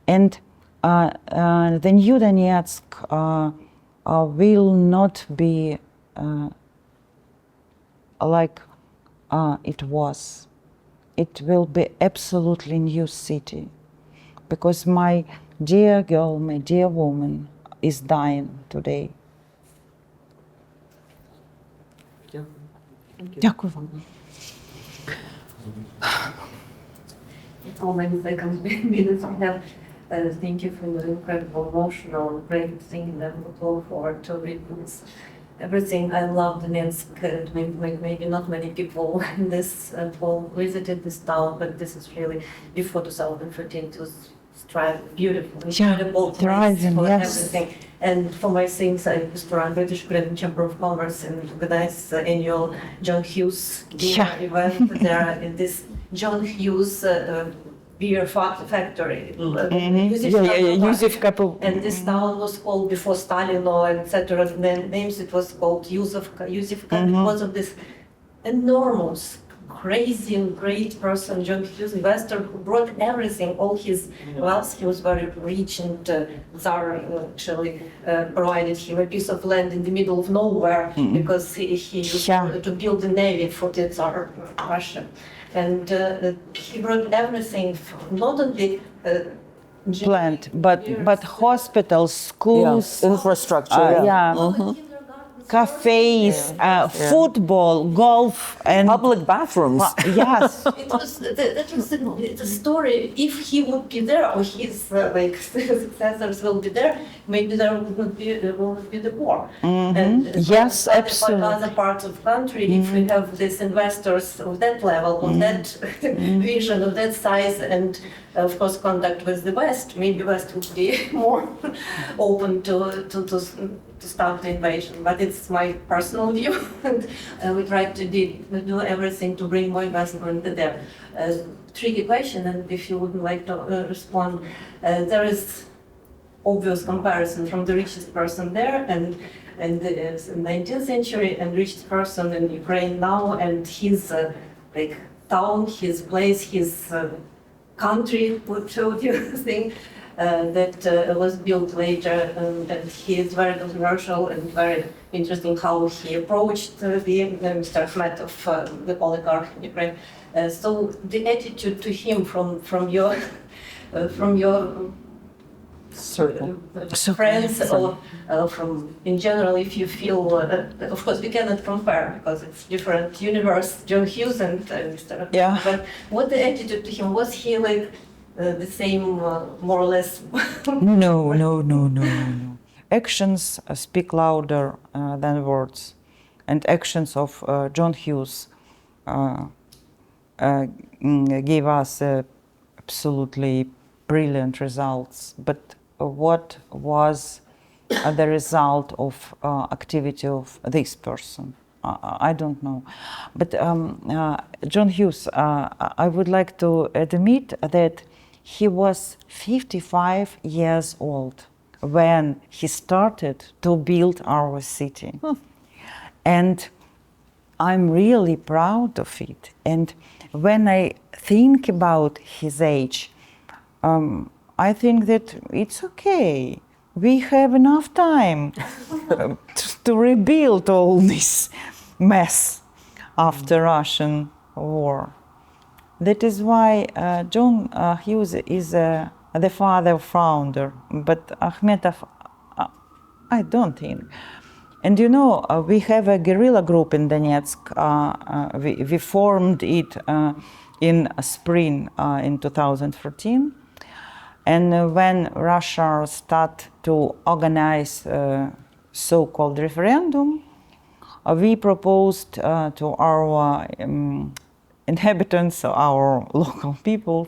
and the new Donetsk will not be like it was. It will be absolutely new city, because my dear girl, my dear woman is dying today. Дякую вам. How many seconds, minutes we have? Thank you for the incredible, emotional, great thing that we look forward to read this. Everything. I love Donetsk. Maybe not many people in this will visited this town, but this is really before 2013. It was beautiful, incredible place for everything. And for my things, I used to run British Ukrainian Chamber of Commerce and organize annual John Hughes event. There in this John Hughes beer factory. And this town was called before Stalin or etc. names. It was called Yuzovka because of this enormous, crazy and great person, John Hughes, investor, who brought everything, all his wealth. He was very rich, and Tsar actually provided him a piece of land in the middle of nowhere because he used to build a navy for the Tsar of Russia. And he brought everything, not only plant, but hospitals, schools, infrastructure, cafes, football, golf, and public bathrooms. Yes. That was the story. If he would be there, or his successors will be there, maybe there will be the war. And yes, absolutely. Other parts of the country, if we have these investors of that level, of that vision, of that size, and of course contact with the West, maybe West would be more open to start the invasion. But it's my personal view, and we try to do everything to bring more investment there. Tricky question, and if you would like to respond, there is obvious comparison from the richest person there and the 19th century and richest person in Ukraine now, and his town, his place, his country, what showed you thing that was built later, and he is very controversial and very interesting how he approached the Mr. Ahmed of the oligarch in Ukraine. So the attitude to him from your friends or from in general, if you feel, of course we cannot compare because it's different universe, John Hughes and Mr. But what the attitude to him, was he like the same more or less? No. Actions speak louder than words, and actions of John Hughes gave us absolutely brilliant results. But what was the result of activity of this person? I don't know. But John Hughes, I would like to admit that he was 55 years old when he started to build our city. And I'm really proud of it. And when I think about his age, I think that it's okay. We have enough time to rebuild all this mess after Russian war. That is why John Hughes is the founder, but Akhmetov, I don't think. And you know, we have a guerrilla group in Donetsk. We formed it in spring in 2014. And when Russia started to organize so-called referendum, we proposed to our inhabitants, our local people,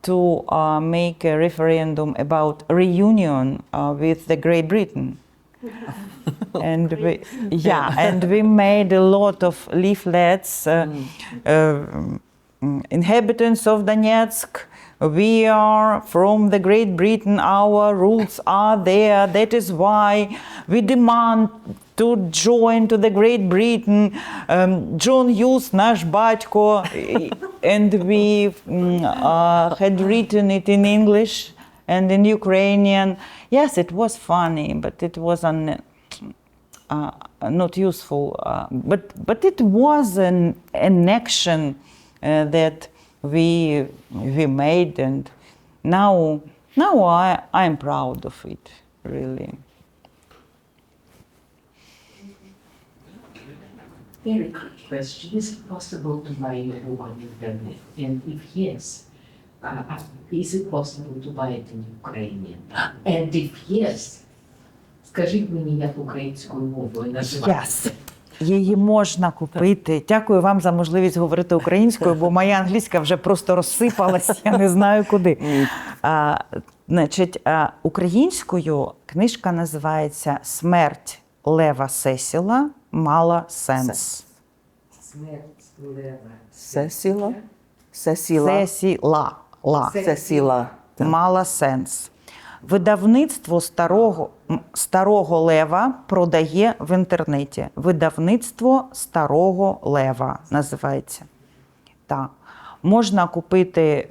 to make a referendum about reunion with the Great Britain. And we made a lot of leaflets. Inhabitants of Donetsk, we are from the Great Britain, our roots are there, that is why we demand to join to the Great Britain. John Hughes, наш батько, and we had written it in English and in Ukrainian. Yes, it was funny, but it was not useful. But it was an action that we made, and now I'm proud of it, really. Very quick question. Is it possible to buy your book on internet? And if yes, is it possible to buy it in Ukrainian? And if yes, скажіть мені, як українською мовою називається? Yes. Її можна купити. Дякую вам за можливість говорити українською, бо моя англійська вже просто розсипалась, я не знаю куди. Значить, українською книжка називається «Смерть Лева Сесіла мала сенс». Смерть Лева Сесіла? Сесіла. Сесіла. Мала сенс. Видавництво Старого Лева продає в інтернеті. Видавництво Старого Лева називається. Так. Можна купити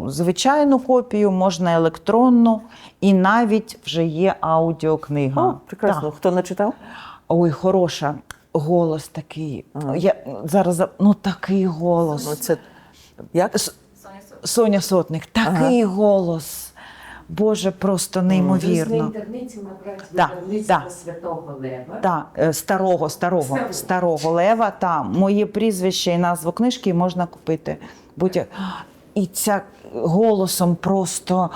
звичайну копію, можна електронну, і навіть вже є аудіокнига. О, прекрасно. Так. Хто не читав? Ой, хороша. Голос такий. Я зараз такий голос. Це як? Соня Сотник, такий голос. Боже, просто неймовірно. В інтернеті набрати видавництво Святого Лева. Так, старого Лева. Так, моє прізвище і назву книжки можна купити. І ця голосом просто,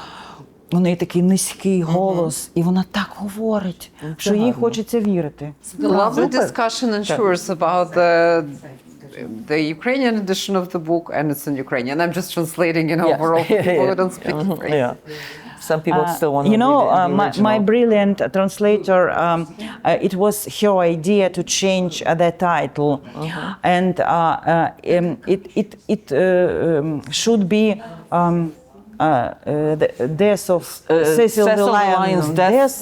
у неї такий низький голос, і вона так говорить, що їй хочеться вірити. The lovely discussion ensures about the Ukrainian edition of the book, and it's in Ukrainian. I'm just translating, for all people who don't speak Ukrainian. Yeah. Some people still want to read the original. My brilliant translator, it was her idea to change the title, and it should be the death of Cecil the Lion's death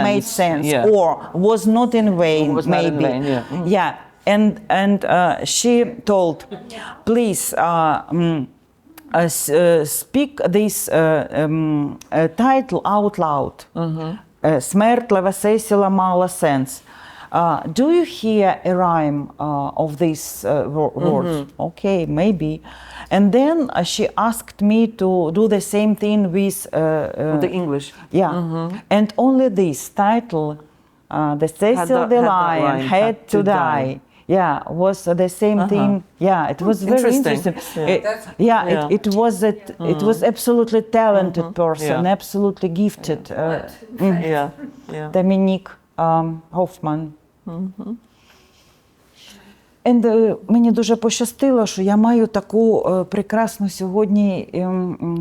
made sense, Yeah. or was not in vain, Was not in maybe. vain, yeah. Yeah. And she told, please speak this title out loud. Смерть Лева Сесіла мала сенс. Do you hear a rhyme of these words? Okay, maybe. And then she asked me to do the same thing with The English. Yeah. And only this title, the Cecil the Lion Had to Die. Yeah, was the same thing. Yeah, it was very interesting. It was absolutely talented person, absolutely gifted. Dominique Hoffman. And мені дуже пощастило, що я маю таку прекрасну сьогодні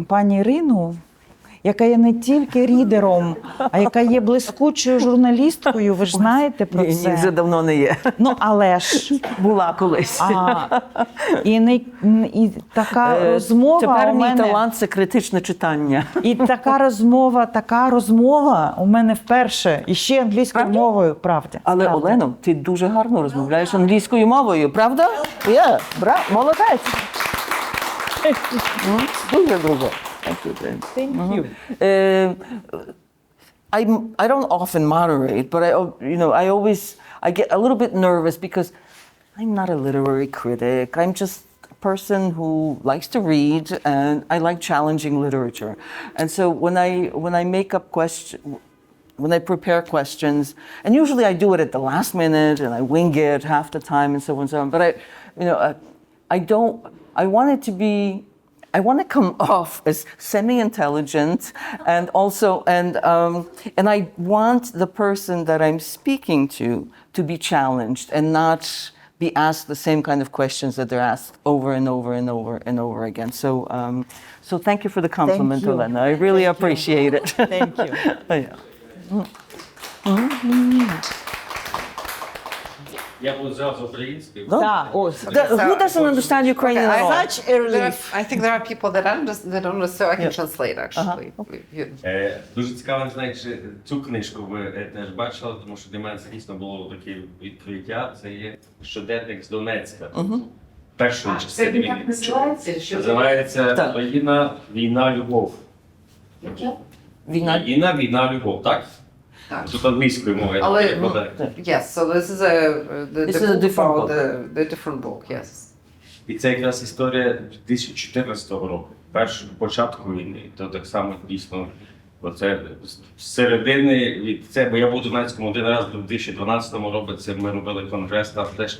пані Ірину, яка є не тільки рідером, а яка є блискучою журналісткою, ви ж знаєте про Ні, вже це. давно не є. Ну, але ж. Була колись. І така розмова Тепер у мій мене... талант – це критичне читання. І така розмова у мене вперше, і ще англійською мовою, правда. Але, правда. Олено, ти дуже гарно розмовляєш англійською мовою, правда? Є, молодець. Дуже. Thank you. I don't often moderate, but I get a little bit nervous because I'm not a literary critic. I'm just a person who likes to read, and I like challenging literature. And so when I make up when I prepare questions, and usually I do it at the last minute and I wing it half the time and so on and so on. But I want it to be. I want to come off as semi-intelligent, and also, and I want the person that I'm speaking to be challenged and not be asked the same kind of questions that they're asked over and over and over and over again. So thank you for the compliment, you. Olena. I really appreciate it. Thank you. Я буду зразу українською. Так, ось. Who doesn't understand Ukrainian at all? Such a relief. I think there are people that don't understand, so I can translate actually. Дуже цікаво, знаєш, цю книжку ви теж бачили, тому що для мене це дійсно було таке відкриття. Це є щоденник з Донецька. Першої частини війни. Називається «Олена, війна, любов». Війна, любов, так? Тут англійською мовою. Yes, so this is the different book. The different book, yes. І це якраз історія 2014 року, першого початку війни. То так само дійсно, оце з середини, бо я був у Донецькому один раз у 2012 році, ми робили конгрес, там теж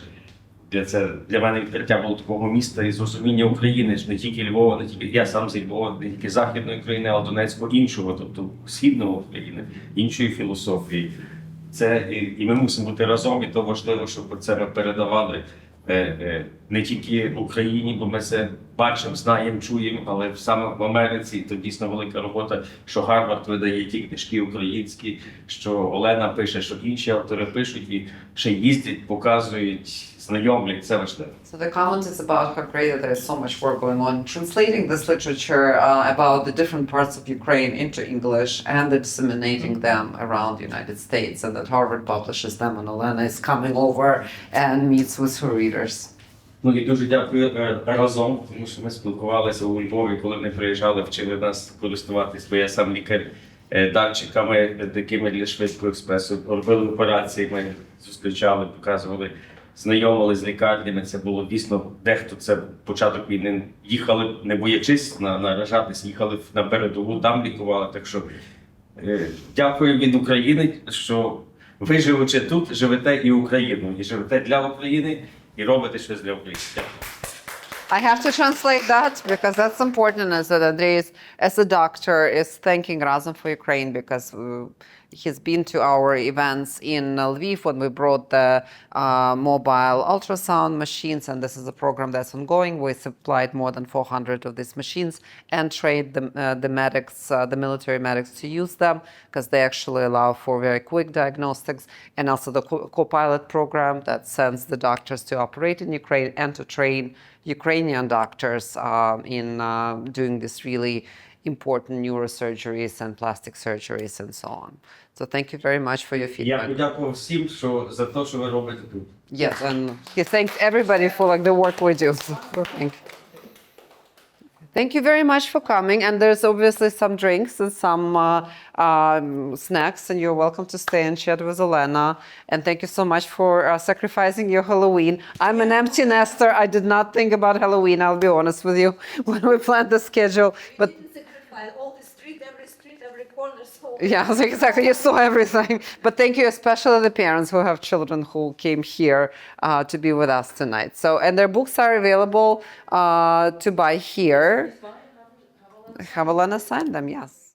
для мене відкриття було такого міста і зрозуміння України, не тільки Львова, не тільки я сам з Львова, не тільки Західної України, але Донецького іншого, тобто Східного України, іншої філософії. І ми мусимо бути разом, і то важливо, щоб це ми передавали не тільки Україні, бо ми це бачимо, знаємо, чуємо, але саме в Америці то дійсно велика робота, що Гарвард видає ті книжки українські, що Олена пише, що інші автори пишуть і ще їздять, показують, знайомлять, це важливо. So the comment is about how great that there is so much work going on translating this literature about the different parts of Ukraine into English and disseminating them around the United States, and that Harvard publishes them, and Olena is coming over and meets with her readers. Ну і дуже дякую Разом, тому що ми спілкувалися у Львові, коли вони приїжджали, вчили нас користуватись, бо я сам лікар, датчиками, такими для швидкого експресу, робили операції, ми зустрічали, показували, знайомили з лікарнями. Це було дійсно, дехто це початок війни, їхали, не боячись наражатись, їхали на передову, там лікували. Так що дякую від України, що ви, живучи тут, живете і Україну, і живете для України, і робите щось для України. I have to translate that because that's important. As that Andreas, as a doctor, is thanking Razom for Ukraine because he's been to our events in Lviv when we brought the mobile ultrasound machines, and this is a program that's ongoing. We supplied more than 400 of these machines and trained the medics, the military medics, to use them because they actually allow for very quick diagnostics, and also the co-pilot program that sends the doctors to operate in Ukraine and to train Ukrainian doctors in doing this really important neurosurgeries and plastic surgeries and so on. So thank you very much for your Я feedback. подякував всім, за те, що ви робите тут. Yes, and he thanks everybody for the work we do. So, thank you very much for coming. And there's obviously some drinks and some snacks, and you're welcome to stay and chat with Olena. And thank you so much for sacrificing your Halloween. I'm an empty nester. I did not think about Halloween, I'll be honest with you, when we planned the schedule. But all the street, every corner. So yeah, exactly. You saw everything. But thank you, especially the parents who have children who came here to be with us tonight. So, and their books are available to buy here. Have Olena sign them, yes.